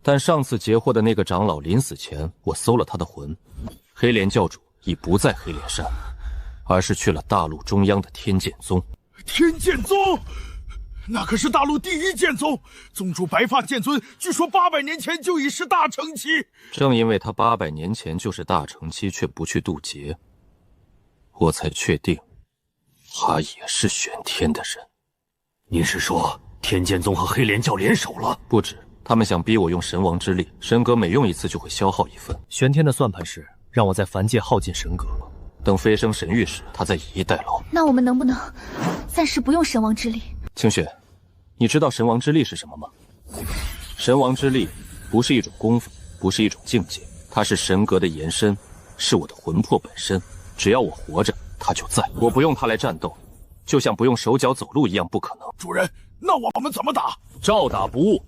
但上次截获的那个长老临死前，我搜了他的魂，黑莲教主已不在黑莲山，而是去了大陆中央的天剑宗。天剑宗，那可是大陆第一剑宗，宗主白发剑尊据说800年前就已是大成期。正因为他800年前就是大成期，却不去渡劫，我才确定他也是玄天的人。您是说天剑宗和黑莲教联手了？不止，他们想逼我用神王之力，神格每用一次就会消耗1份。玄天的算盘是让我在凡界耗尽神格，等飞升神域时，他再以逸待劳。那我们能不能暂时不用神王之力？清雪，你知道神王之力是什么吗？神王之力不是一种功夫，不是一种境界，它是神格的延伸，是我的魂魄本身。只要我活着，它就在。我不用它来战斗，就像不用手脚走路一样不可能。主人，那我们怎么打？照打不误。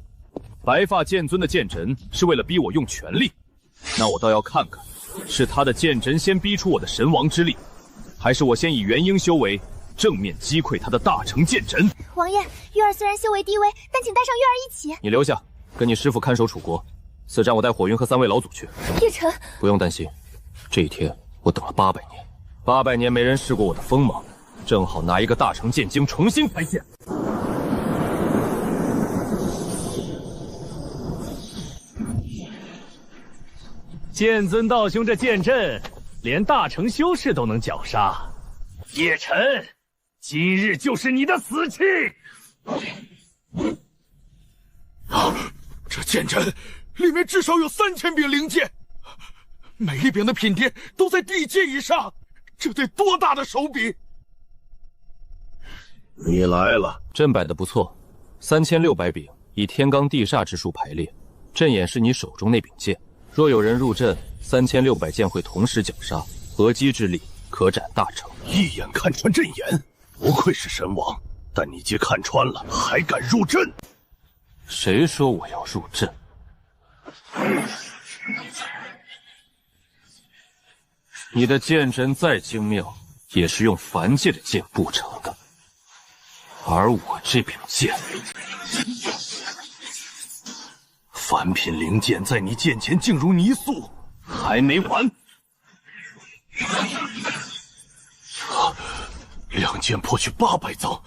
白发剑尊的剑阵是为了逼我用全力，那我倒要看看，是他的剑阵先逼出我的神王之力，还是我先以元婴修为正面击溃他的大成剑阵。王爷，月儿虽然修为低微，但请带上月儿一起。你留下，跟你师父看守楚国。此战我带火云和3位老祖去。叶晨，不用担心，这一天我等了800年，800年没人试过我的锋芒，正好拿一个大成剑经重新开剑。剑尊道兄这剑阵，连大成修士都能绞杀。叶晨，今日就是你的死期！这剑阵里面至少有3000柄灵剑，每一柄的品阶都在地阶以上，这得多大的手笔！你来了，阵摆的不错，3600柄，以天罡地煞之数排列，阵眼是你手中那柄剑。若有人入阵，3600剑会同时绞杀，合击之力可斩大成。一眼看穿阵眼，不愧是神王。但你既看穿了，还敢入阵？谁说我要入阵？你的剑阵再精妙，也是用凡界的剑布成的，而我这柄剑，凡品灵剑在你剑前静如泥塑，还没完。2剑破去800遭，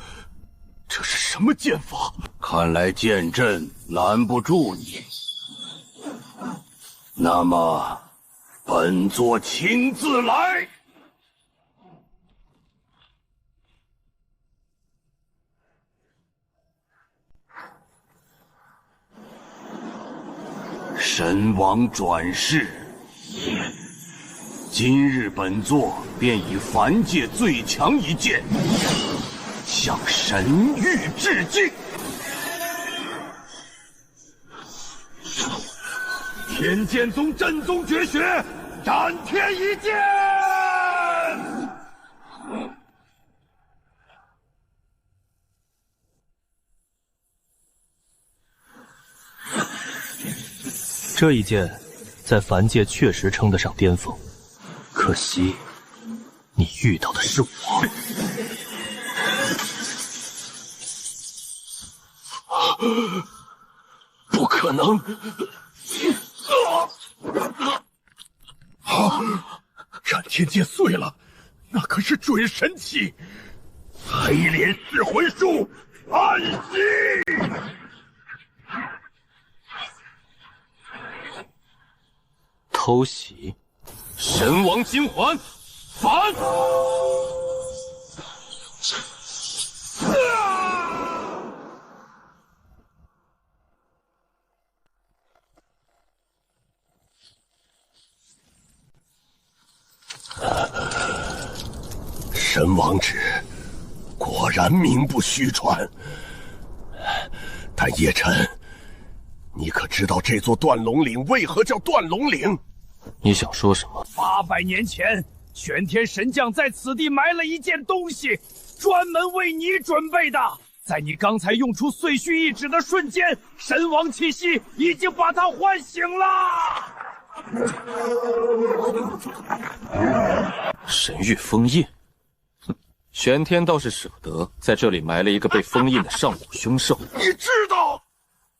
这是什么剑法？看来剑阵拦不住你，那么本座亲自来。神王转世，今日本座便以凡界最强一剑，向神域致敬。天剑宗真宗绝学，斩天一剑！这一剑在凡界确实称得上巅峰，可惜你遇到的是我。不可能！斩天剑碎了，那可是准神器，黑莲噬魂术，安息！偷袭，神王金环，反！神王旨果然名不虚传，但叶辰，你可知道这座断龙岭为何叫断龙岭？你想说什么？800年前，玄天神将在此地埋了一件东西，专门为你准备的。在你刚才用出碎须一指的瞬间，神王气息已经把他唤醒了。神域封印？哼，玄天倒是舍得在这里埋了一个被封印的上古凶兽。你知道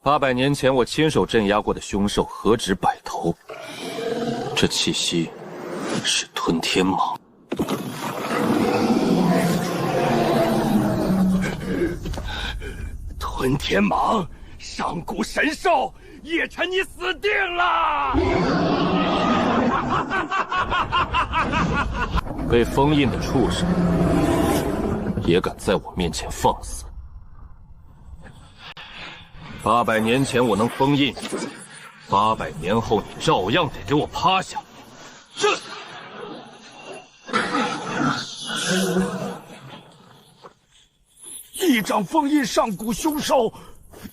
？800年前我亲手镇压过的凶兽何止100头，这气息是吞天蟒。吞天蟒，上古神兽，叶辰你死定了！被封印的畜生也敢在我面前放肆！800年前我能封印，800年后你照样得给我趴下！这一掌封印上古凶兽，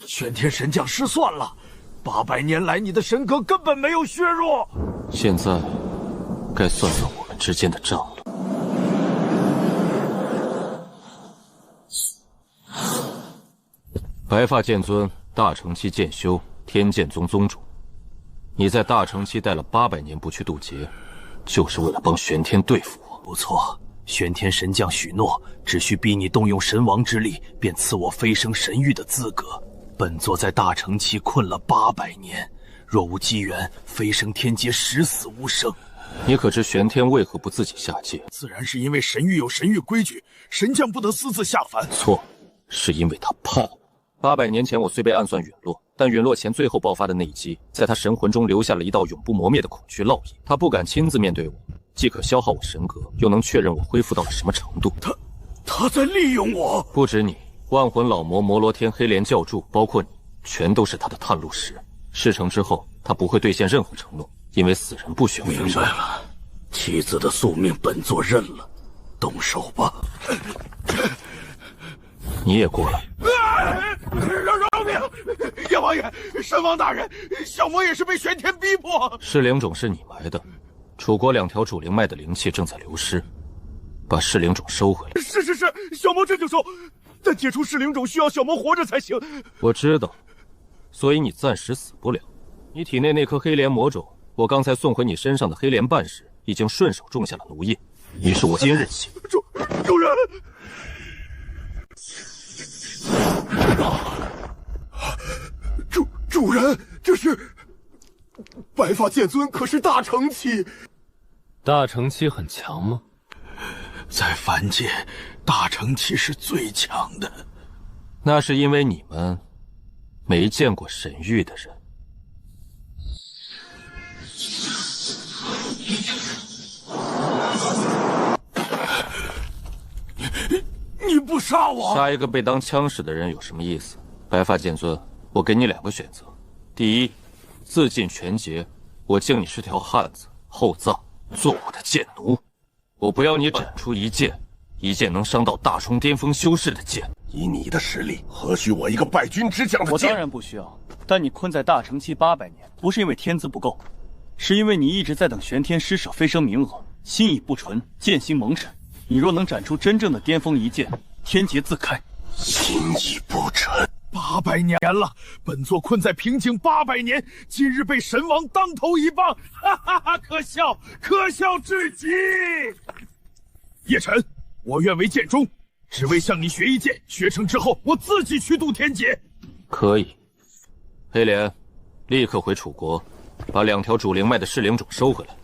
玄天神将失算了。800年来，你的神格根本没有削弱。现在该算算我们之间的账了。白发剑尊，大成期剑修，天剑宗宗主。你在大成期待了800年不去渡劫，就是为了帮玄天对付我。不错，玄天神将许诺，只需逼你动用神王之力，便赐我飞升神域的资格。本座在大成期困了800年，若无机缘飞升天阶，十死无生。你可知玄天为何不自己下界？自然是因为神域有神域规矩，神将不得私自下凡。错，是因为他怕我。800年前我虽被暗算陨落，但陨落前最后爆发的那一击，在他神魂中留下了一道永不磨灭的恐惧烙印。他不敢亲自面对我，既可消耗我神格，又能确认我恢复到了什么程度。他在利用我。不止你，万魂老魔、摩罗天、黑莲教主，包括你，全都是他的探路石。事成之后，他不会兑现任何承诺，因为死人不许回明白了，妻子的宿命本座认了，动手吧。你也过来。饶命！叶王爷，神王大人，小魔也是被玄天逼迫。噬灵种是你埋的，楚国2条主灵脉的灵气正在流失，把噬灵种收回来。是，小魔这就收。但解除噬灵种需要小魔活着才行。我知道，所以你暂时死不了。你体内那颗黑莲魔种，我刚才送回你身上的黑莲瓣时，已经顺手种下了奴印。于是我今日起，主人。主人，这是白发剑尊，可是大成期。大成期很强吗？在凡界，大成期是最强的。那是因为你们没见过神域的人。你不杀我？杀一个被当枪使的人有什么意思？白发剑尊，我给你2个选择：第一，自尽全劫，我敬你是条汉子，厚葬，做我的剑奴；我不要你展出一件能伤到大冲巅峰修士的剑。以你的实力，何须我一个败军之将的剑？我当然不需要，但你困在大成期800年，不是因为天资不够，是因为你一直在等玄天施舍飞升名额，心已不纯，剑心蒙尘。你若能展出真正的巅峰一剑，天劫自开。心已不纯，800年了，本座困在瓶颈800年，今日被神王当头一棒，哈哈哈！可笑，可笑至极！叶晨，我愿为剑宗，只为向你学一剑，学成之后，我自己去渡天劫。可以。黑莲，立刻回楚国，把2条主灵脉的噬灵种收回来，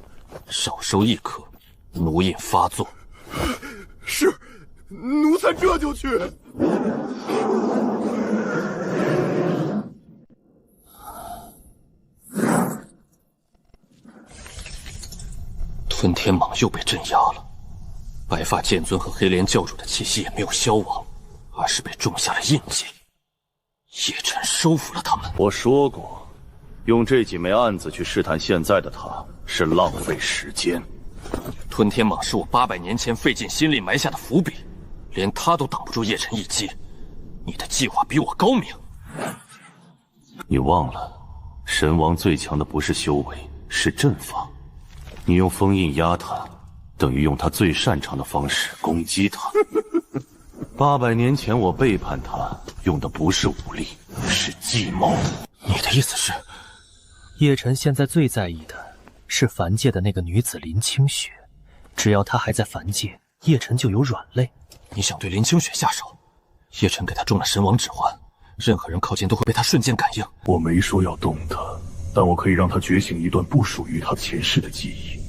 少收1颗，奴印发作。是，奴才这就去。吞天蟒又被镇压了，白发剑尊和黑莲教主的气息也没有消亡，而是被种下了印记。叶晨收服了他们。我说过，用这几枚案子去试探现在的他是浪费时间。吞天蟒是我800年前费尽心力埋下的伏笔，连他都挡不住叶晨一击。你的计划比我高明。你忘了，神王最强的不是修为，是阵法。你用封印压他，等于用他最擅长的方式攻击他。800年前我背叛他，用的不是武力，是计谋。你的意思是，叶晨现在最在意的是凡界的那个女子林清雪，只要她还在凡界，叶晨就有软肋。你想对林清雪下手？叶晨给她中了神王指环，任何人靠近都会被她瞬间感应。我没说要动她，但我可以让她觉醒一段不属于她前世的记忆。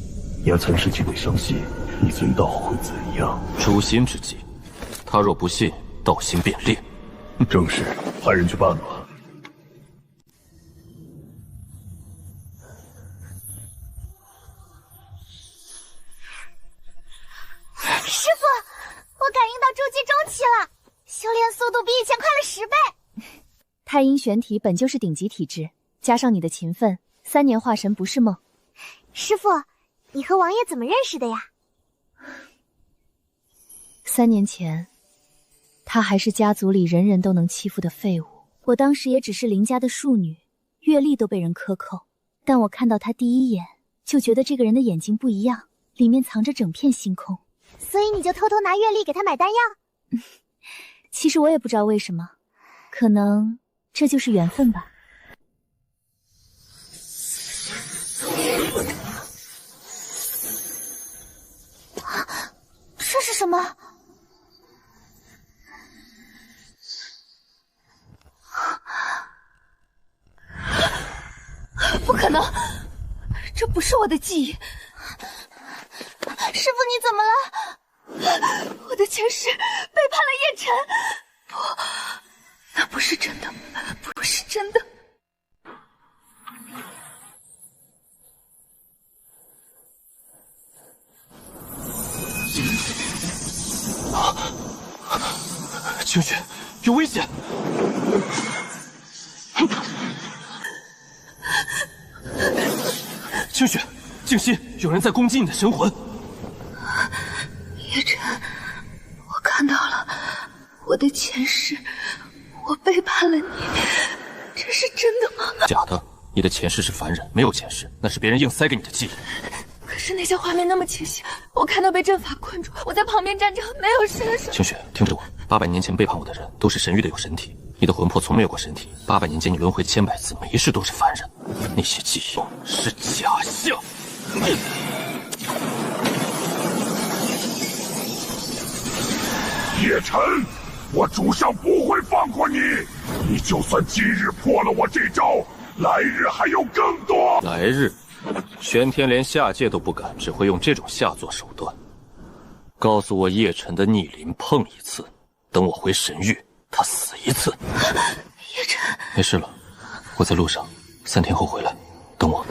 也曾是极为相信，你分道会怎样？诛心之计，他若不信，道心便裂。正是，派人去办吧。师傅，我感应到筑基中期了，修炼速度比以前快了10倍。太阴玄体本就是顶级体质，加上你的勤奋，3年化神不是梦。师傅，你和王爷怎么认识的呀？3年前，他还是家族里人人都能欺负的废物。我当时也只是林家的庶女，阅历都被人克扣。但我看到他第一眼，就觉得这个人的眼睛不一样，里面藏着整片星空。所以你就偷偷拿阅历给他买丹药？其实我也不知道为什么，可能这就是缘分吧。这是什么？不可能，这不是我的记忆。师傅，你怎么了？我的前世背叛了叶晨。不，那不是真的，不是真的。清雪，有危险！清雪，静心，有人在攻击你的神魂。叶晨，我看到了我的前世，我背叛了你，这是真的吗？假的，你的前世是凡人，没有前世，那是别人硬塞给你的记忆。可是那些画面那么清晰，我看到被阵法困住，我在旁边站着，没有伸手。清雪，听着我，800年前背叛我的人都是神域的有神体，你的魂魄从没有过身体。800年间你轮回千百次，每一世都是凡人，那些记忆是假象。叶晨，我主上不会放过你！你就算今日破了我这招，来日还有更多。来日，玄天连下界都不敢，只会用这种下作手段。告诉我叶晨的逆鳞碰一次，等我回神域，他死一次。叶晨，没事了，我在路上，3天后回来，等我。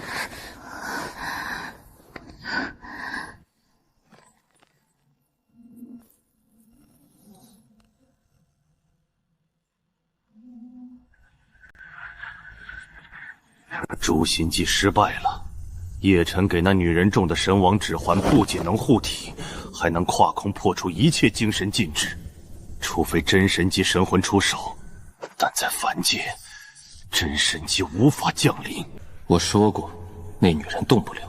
诛心计失败了，叶晨给那女人中的神王指环不仅能护体，还能跨空破除一切精神禁制，除非真神级神魂出手。但在凡界，真神级无法降临。我说过，那女人动不了。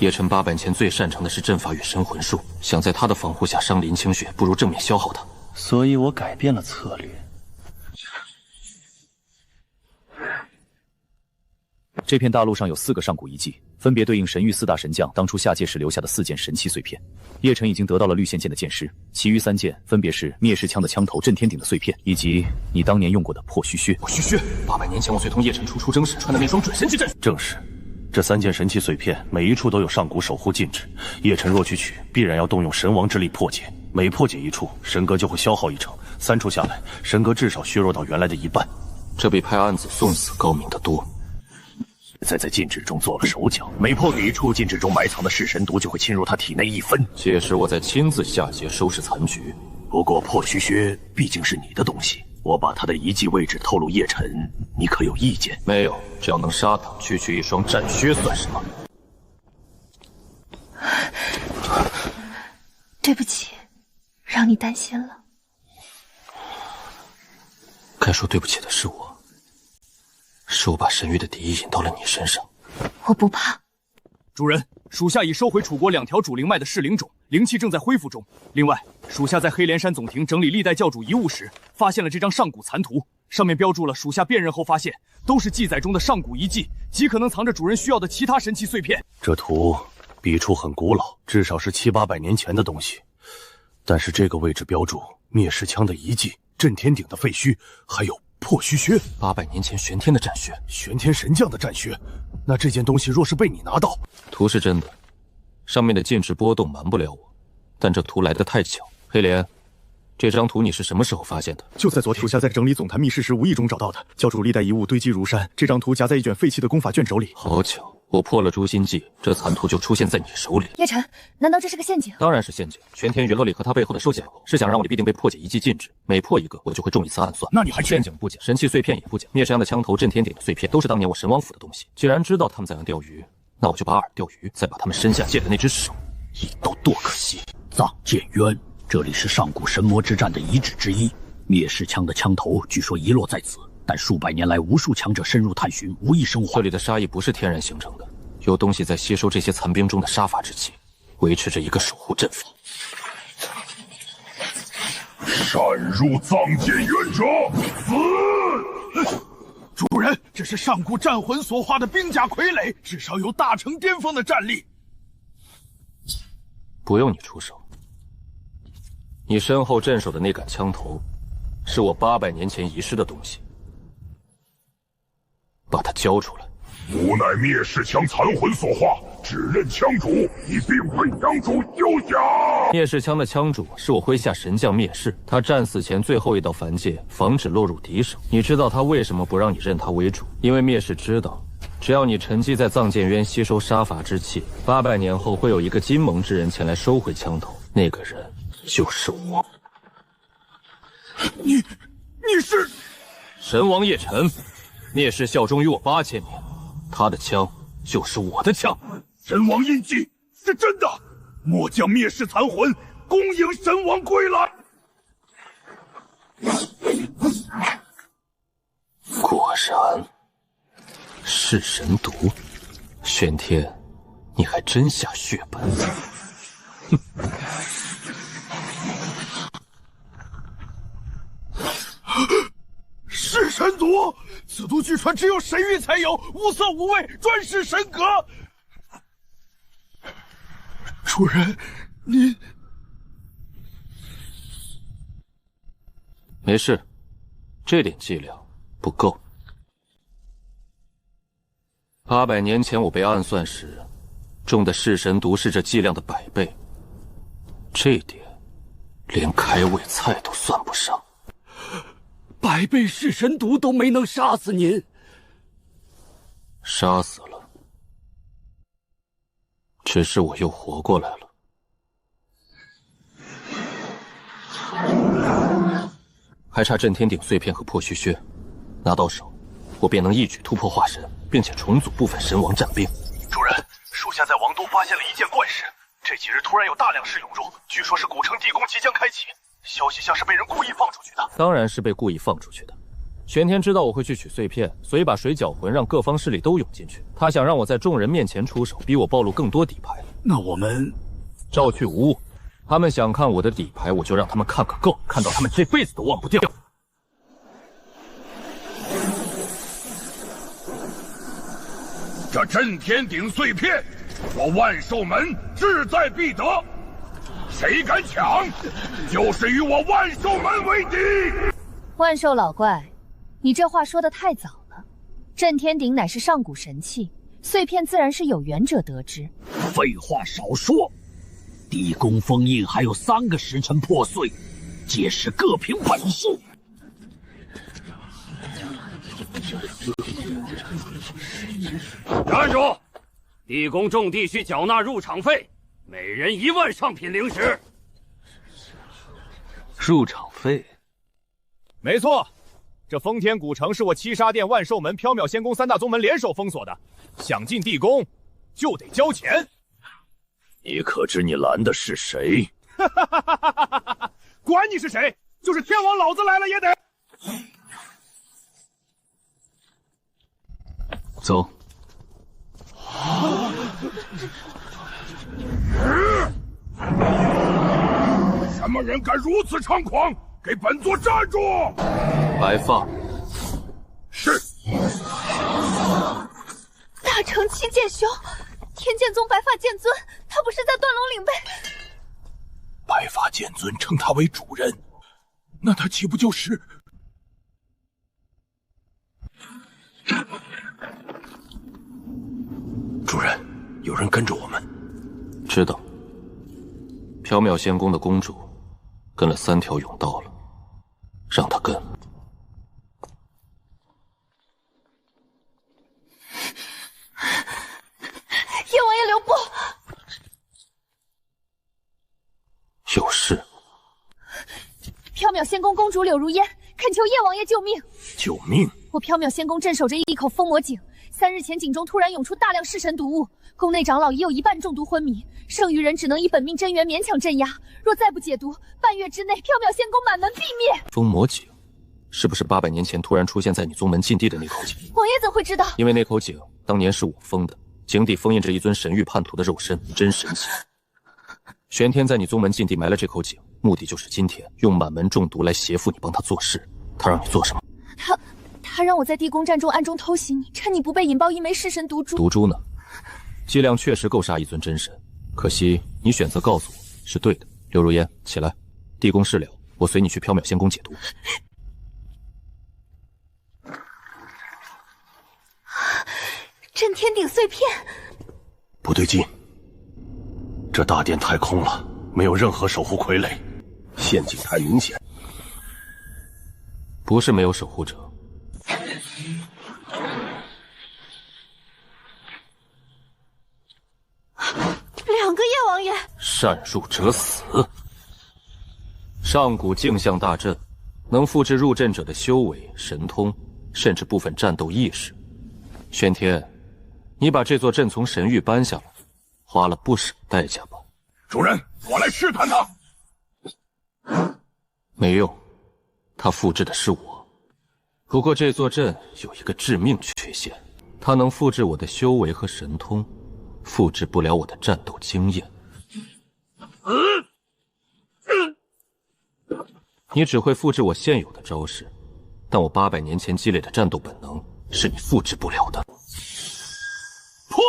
叶辰800年前最擅长的是阵法与神魂术，想在她的防护下伤林清雪，不如正面消耗她。所以我改变了策略。这片大陆上有4个上古遗迹，分别对应神域4大神将当初下界时留下的4件神器碎片。叶辰已经得到了绿线剑的剑师，其余3件分别是灭世枪的枪头、震天鼎的碎片，以及你当年用过的破虚靴。破虚靴，800年前我随同叶辰出征时穿的那双准神级战靴。正是，这3件神器碎片每一处都有上古守护禁制，叶辰若去取，必然要动用神王之力破解。每破解一处，神格就会消耗1成，3处下来，神格至少削弱到原来的1半。这比派安子送死高明得多。再在禁制中做了手脚，每破解一处，禁制中埋藏的噬神毒就会侵入他体内1分。届时我再亲自下界收拾残局。不过破虚靴毕竟是你的东西，我把他的遗迹位置透露叶辰，你可有意见？没有，只要能杀他，区区一双战靴算什么？对不起，让你担心了。该说对不起的是我。是我把神域的敌意引到了你身上。我不怕。主人，属下已收回楚国2条主灵脉的噬灵种，灵气正在恢复中。另外，属下在黑莲山总庭整理历代教主遗物时，发现了这张上古残图，上面标注了属下辨认后发现，都是记载中的上古遗迹，极可能藏着主人需要的其他神器碎片。这图笔触很古老，至少是700、800年前的东西，但是这个位置标注灭世枪的遗迹、震天鼎的废墟，还有破虚靴，800年前玄天的战靴，玄天神将的战靴。那这件东西若是被你拿到，图是真的，上面的禁制波动瞒不了我，但这图来得太巧。黑莲，这张图你是什么时候发现的？就在昨天，属下在整理总坛密室时无意中找到的。教主历代遗物堆积如山，这张图夹在一卷废弃的功法卷轴里。好巧，我破了诛心计，这残图就出现在你手里。叶辰，难道这是个陷阱？当然是陷阱。玄天陨落里和他背后的收结构是想让我必定被破解遗迹禁制，每破一个我就会中1次暗算。那你还陷阱不讲，神器碎片也不讲，灭世枪的枪头、震天鼎的碎片都是当年我神王府的东西。既然知道他们在岸钓鱼，那我就把饵钓鱼，再把他们身下界的那只手一刀剁可惜。藏剑渊，这里是上古神魔之战的遗址之一，灭世枪的枪头据说遗落在此，但数百年来无数强者深入探寻，无一生还。这里的杀意不是天然形成的，有东西在吸收这些残兵中的杀伐之气，维持着一个守护阵法。擅入藏剑渊者死！主人，这是上古战魂所化的兵甲傀儡，至少有大成巅峰的战力。不用你出手，你身后镇守的那杆枪头，是我800年前遗失的东西，把它交出来。吾乃灭世枪残魂所化，只认枪主，你并为枪主休想！灭世枪的枪主是我麾下神将灭世，他战死前最后一道凡界，防止落入敌手。你知道他为什么不让你认他为主？因为灭世知道，只要你沉寂在藏剑渊吸收杀伐之气，800年后会有一个金盟之人前来收回枪头，那个人就是我。你是神王叶辰，灭世效忠于我8000年，他的枪就是我的枪。神王印记是真的，末将灭世残魂，恭迎神王归来。果然，噬神毒，玄天，你还真下血本。哼。噬神毒，此毒据传只有神域才有，无色无味，专是神格。主人，您没事，这点剂量不够。800年前我被暗算时，中的噬神毒是这剂量的100倍，这点连开胃菜都算不上。100倍噬神毒都没能杀死您，杀死了，只是我又活过来了。还差震天鼎碎片和破虚靴，拿到手，我便能一举突破化神，并且重组部分神王战兵。主人，属下在王都发现了一件怪事，这几日突然有大量士涌入，据说是古城地宫即将开启，消息像是被人故意放出去的。当然是被故意放出去的。玄天知道我会去取碎片，所以把水搅浑，让各方势力都涌进去。他想让我在众人面前出手，逼我暴露更多底牌。那我们照去无误。他们想看我的底牌，我就让他们看个够，看到他们这辈子都忘不掉。这震天鼎碎片，我万寿门志在必得。谁敢抢，就是与我万寿门为敌。万寿老怪，你这话说得太早了。震天鼎乃是上古神器，碎片自然是有缘者得之。废话少说，地宫封印还有3个时辰破碎，届时各凭本事。站住！地宫种地需缴纳入场费，每人1万上品灵石。入场费？没错，这丰天古城是我七杀殿、万寿门、缥缈仙宫3大宗门联手封锁的，想进地宫就得交钱。你可知你拦的是谁？管你是谁，就是天王老子来了也得。走。什么人敢如此猖狂？给本座站住！白发。是。大成七剑兄，天剑宗白发剑尊，他不是在断龙岭被……白发剑尊称他为主人，那他岂不就是？主人，有人跟着我们。知道。缥缈仙宫的公主跟了3条甬道了，让她跟。叶王爷留步！有事。缥缈仙宫公主柳如烟恳求叶王爷救命！救命！我缥缈仙宫镇守着一口封魔井，3日前井中突然涌出大量噬神毒物，宫内长老已有1半中毒昏迷，剩余人只能以本命真元勉强镇压。若再不解毒，半月之内缥缈仙宫满门必灭。封魔井，是不是800年前突然出现在你宗门禁地的那口井？王爷怎会知道？因为那口井当年是我封的，井底封印着一尊神域叛徒的肉身，真神奇。玄天在你宗门禁地埋了这口井，目的就是今天用满门中毒来胁附你帮他做事。他让你做什么？他让我在地宫战中暗中偷袭你，趁你不备引爆一枚噬神毒珠。毒珠呢？剂量确实够杀一尊真神，可惜你选择告诉我是对的。柳如烟，起来，地宫事了，我随你去缥缈仙宫解毒。震天鼎碎片，不对劲，这大殿太空了，没有任何守护傀儡，陷阱太明显。不是没有守护者。2个叶王爷，擅入者死。上古镜像大阵，能复制入阵者的修为、神通，甚至部分战斗意识。玄天，你把这座阵从神域搬下来，花了不少代价吧？主人，我来试探他。没用，他复制的是我。不过这座阵有一个致命缺陷，它能复制我的修为和神通，复制不了我的战斗经验。你只会复制我现有的招式，但我800年前积累的战斗本能是你复制不了的。破！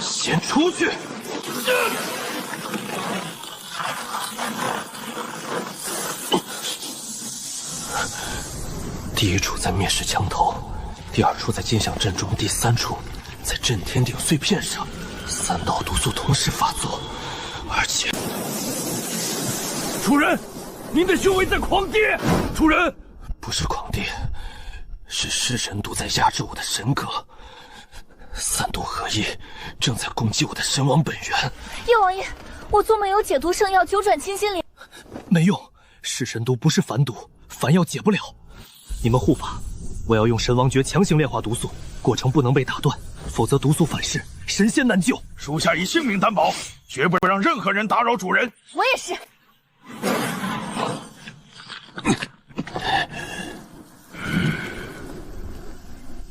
先出去！第一处在灭世墙头，第2处在金响阵中，第3处在震天鼎碎片上，3道毒素同时发作，而且……主人，您的修为在狂跌！主人，不是狂跌，是尸神毒在压制我的神格，三毒合一，正在攻击我的神王本源。叶王爷，我做梦有解毒圣药九转清心灵，没用，噬神毒不是凡毒，凡药解不了。你们护法，我要用神王诀强行炼化毒素，过程不能被打断，否则毒素反噬，神仙难救。属下以性命担保，绝不让任何人打扰主人。我也是。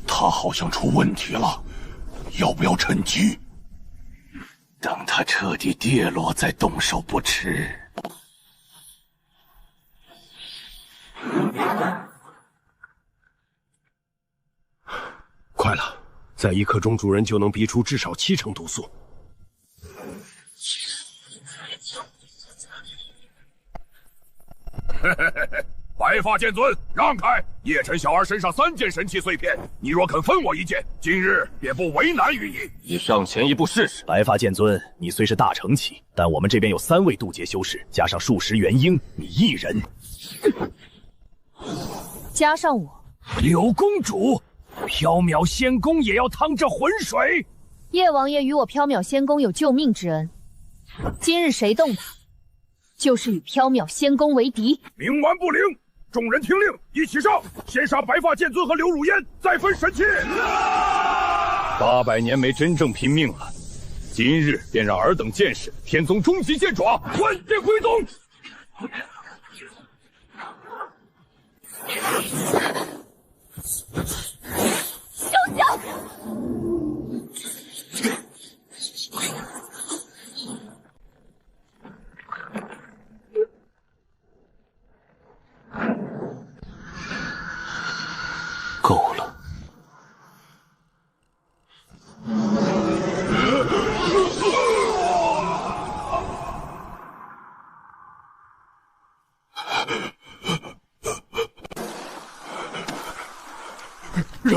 他好像出问题了，要不要趁机？等他彻底跌落再动手不迟。快了，在1刻钟，主人就能逼出至少70%毒素。白发剑尊，让开！叶晨小儿身上3件神器碎片，你若肯分我1件，今日便不为难于你。你上前一步试试。白发剑尊，你虽是大成期，但我们这边有3位渡劫修士，加上数十元婴，你一人。加上我，柳公主，缥缈仙宫也要趟这浑水。叶王爷与我缥缈仙宫有救命之恩，今日谁动他，就是与缥缈仙宫为敌。冥顽不灵！众人听令，一起上！先杀白发剑尊和刘汝烟，再分神器。800年没真正拼命了，今日便让尔等见识天宗终极剑爪，万剑归宗！休想！够了。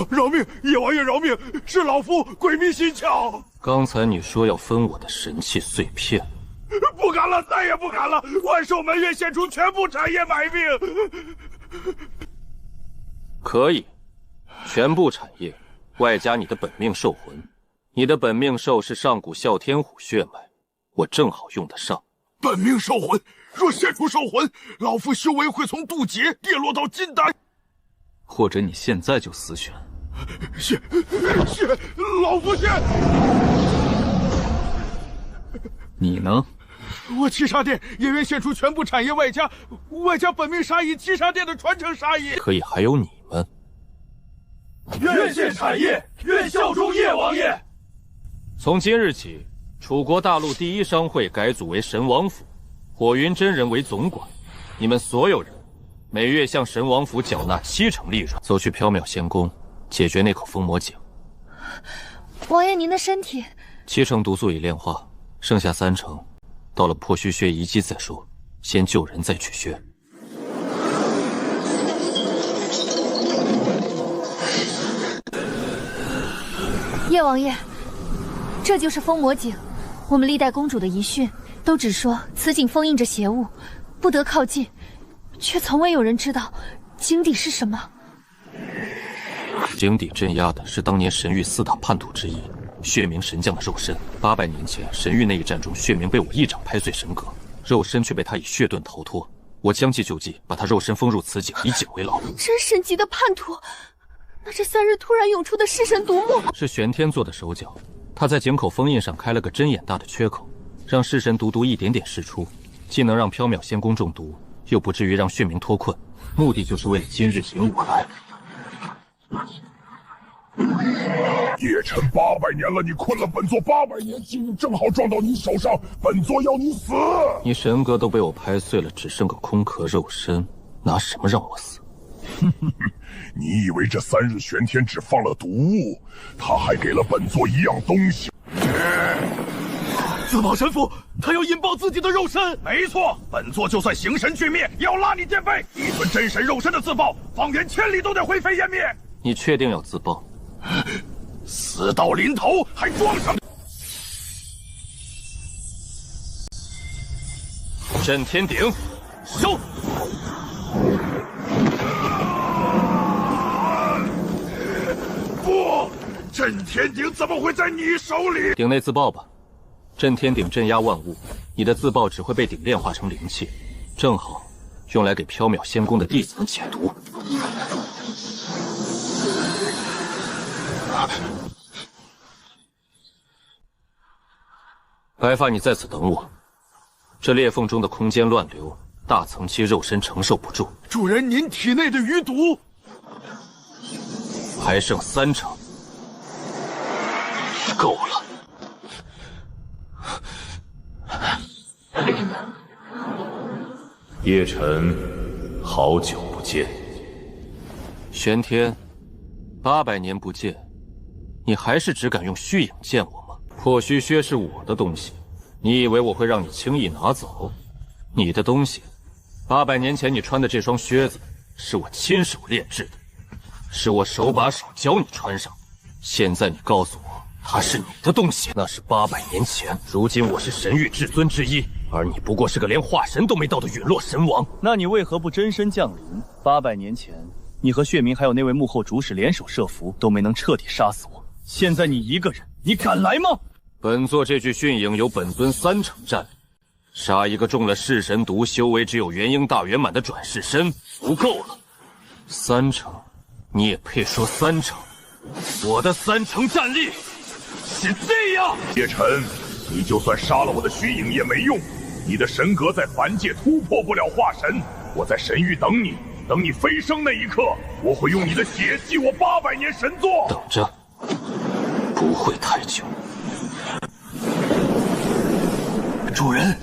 饶命！叶王爷饶命！是老夫鬼迷心窍。刚才你说要分我的神器碎片，不敢了，再也不敢了！万寿门愿献出全部产业买命。可以，全部产业，外加你的本命兽魂。你的本命兽是上古哮天虎血脉，我正好用得上。本命兽魂，若献出兽魂，老夫修为会从渡劫跌落到金丹。或者你现在就死选。献，老夫献。你呢？我七杀殿也愿献出全部产业，外加本命杀意，七杀殿的传承杀意。可以，还有你们。愿献产业，愿效忠叶王爷。从今日起，楚国大陆第1商会改组为神王府，火云真人为总管。你们所有人每月向神王府缴纳70%利润。走去缥缈仙宫，解决那口封魔井。王爷，您的身体70%毒素已炼化，剩下30%，到了破虚穴遗迹再说。先救人再取穴。叶王爷，这就是封魔井。我们历代公主的遗训都只说此井封印着邪物，不得靠近，却从未有人知道井底是什么。井底镇压的是当年神域4大叛徒之一血冥神将的肉身。800年前神域那一战中，血冥被我一掌拍碎神格，肉身却被他以血盾逃脱。我将计就计，把他肉身封入此井，以井为牢。真神级的叛徒！那这3日突然涌出的噬神毒沫，是玄天做的手脚。他在井口封印上开了个针眼大的缺口，让噬神毒一点点释出，既能让缥缈仙宫中毒，又不至于让血冥脱困。目的就是为了今日请我来。叶晨800年了，你困了本座800年，今日正好撞到你手上，本座要你死！你神格都被我拍碎了，只剩个空壳肉身，拿什么让我死？你以为这3日玄天只放了毒物，他还给了本座一样东西？自爆神符，他要引爆自己的肉身。没错，本座就算形神俱灭，也要拉你垫背。一尊真神肉身的自爆，方圆千里都得灰飞烟灭。你确定要自爆？死到临头还装什么？震天鼎，收！震天鼎怎么会在你手里？鼎内自爆吧，震天鼎镇压万物，你的自爆只会被鼎炼化成灵气，正好用来给缥缈仙宫的弟子们解毒。白发，你在此等我。这裂缝中的空间乱流，大层期肉身承受不住。主人，您体内的余毒还剩3成，够了。叶晨，好久不见。玄天，800年不见，你还是只敢用虚影见我吗？破虚靴是我的东西，你以为我会让你轻易拿走？你的东西，800年前你穿的这双靴子，是我亲手炼制的，是我手把手教你穿上。现在你告诉我，它是你的东西，那是800年前。如今我是神域至尊之一，而你不过是个连化神都没到的陨落神王。那你为何不真身降临？800年前，你和血明还有那位幕后主使联手设伏，都没能彻底杀死我。现在你一个人，你敢来吗？本座这具迅影有本尊3成战力，杀一个中了噬神毒、修为只有元婴大圆满的转世身不够了，3成，你也配说3成？我的3成战力是这样。叶晨，你就算杀了我的虚影也没用，你的神格在凡界突破不了化神。我在神域等你，等你飞升那一刻，我会用你的血祭我800年神座。等着，不会太久。主人，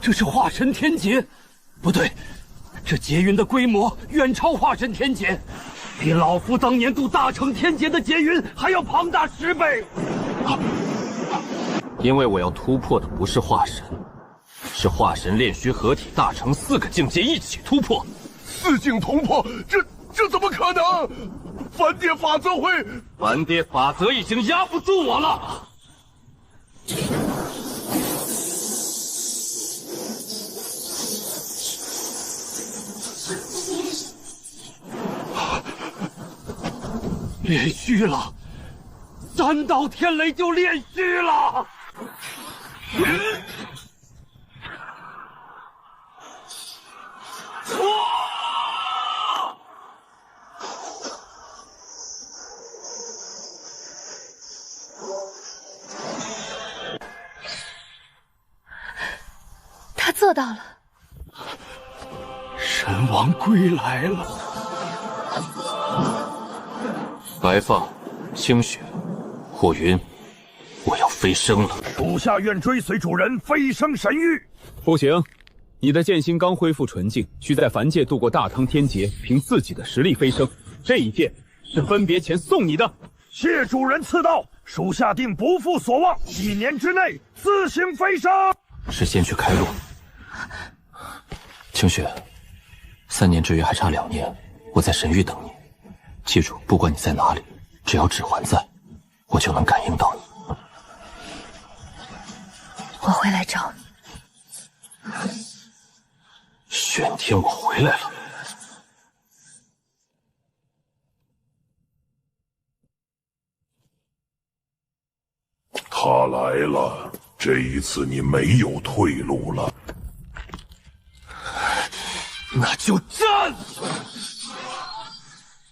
这是化神天劫，不对，这劫云的规模远超化神天劫，比老夫当年渡大成天劫的劫云还要庞大10倍。因为我要突破的不是化神，是化神炼虚合体大成4个境界一起突破。4境同破，这怎么可能？梵蝶法则会……梵蝶法则已经压不住我了。炼虚了，3道天雷就炼虚了。他做到了，神王归来了。白发、清雪、火云，我要飞升了。属下愿追随主人飞升神域。不行，你的剑心刚恢复纯净，需在凡界度过大唐天劫，凭自己的实力飞升。这一剑是分别前送你的。谢主人赐道，属下定不负所望，1年之内自行飞升。是先去开路。清雪，3年之约还差2年，我在神域等你。记住，不管你在哪里，只要指环在，我就能感应到你。我会来找你。玄天，我回来了。他来了，这一次你没有退路了。那就战！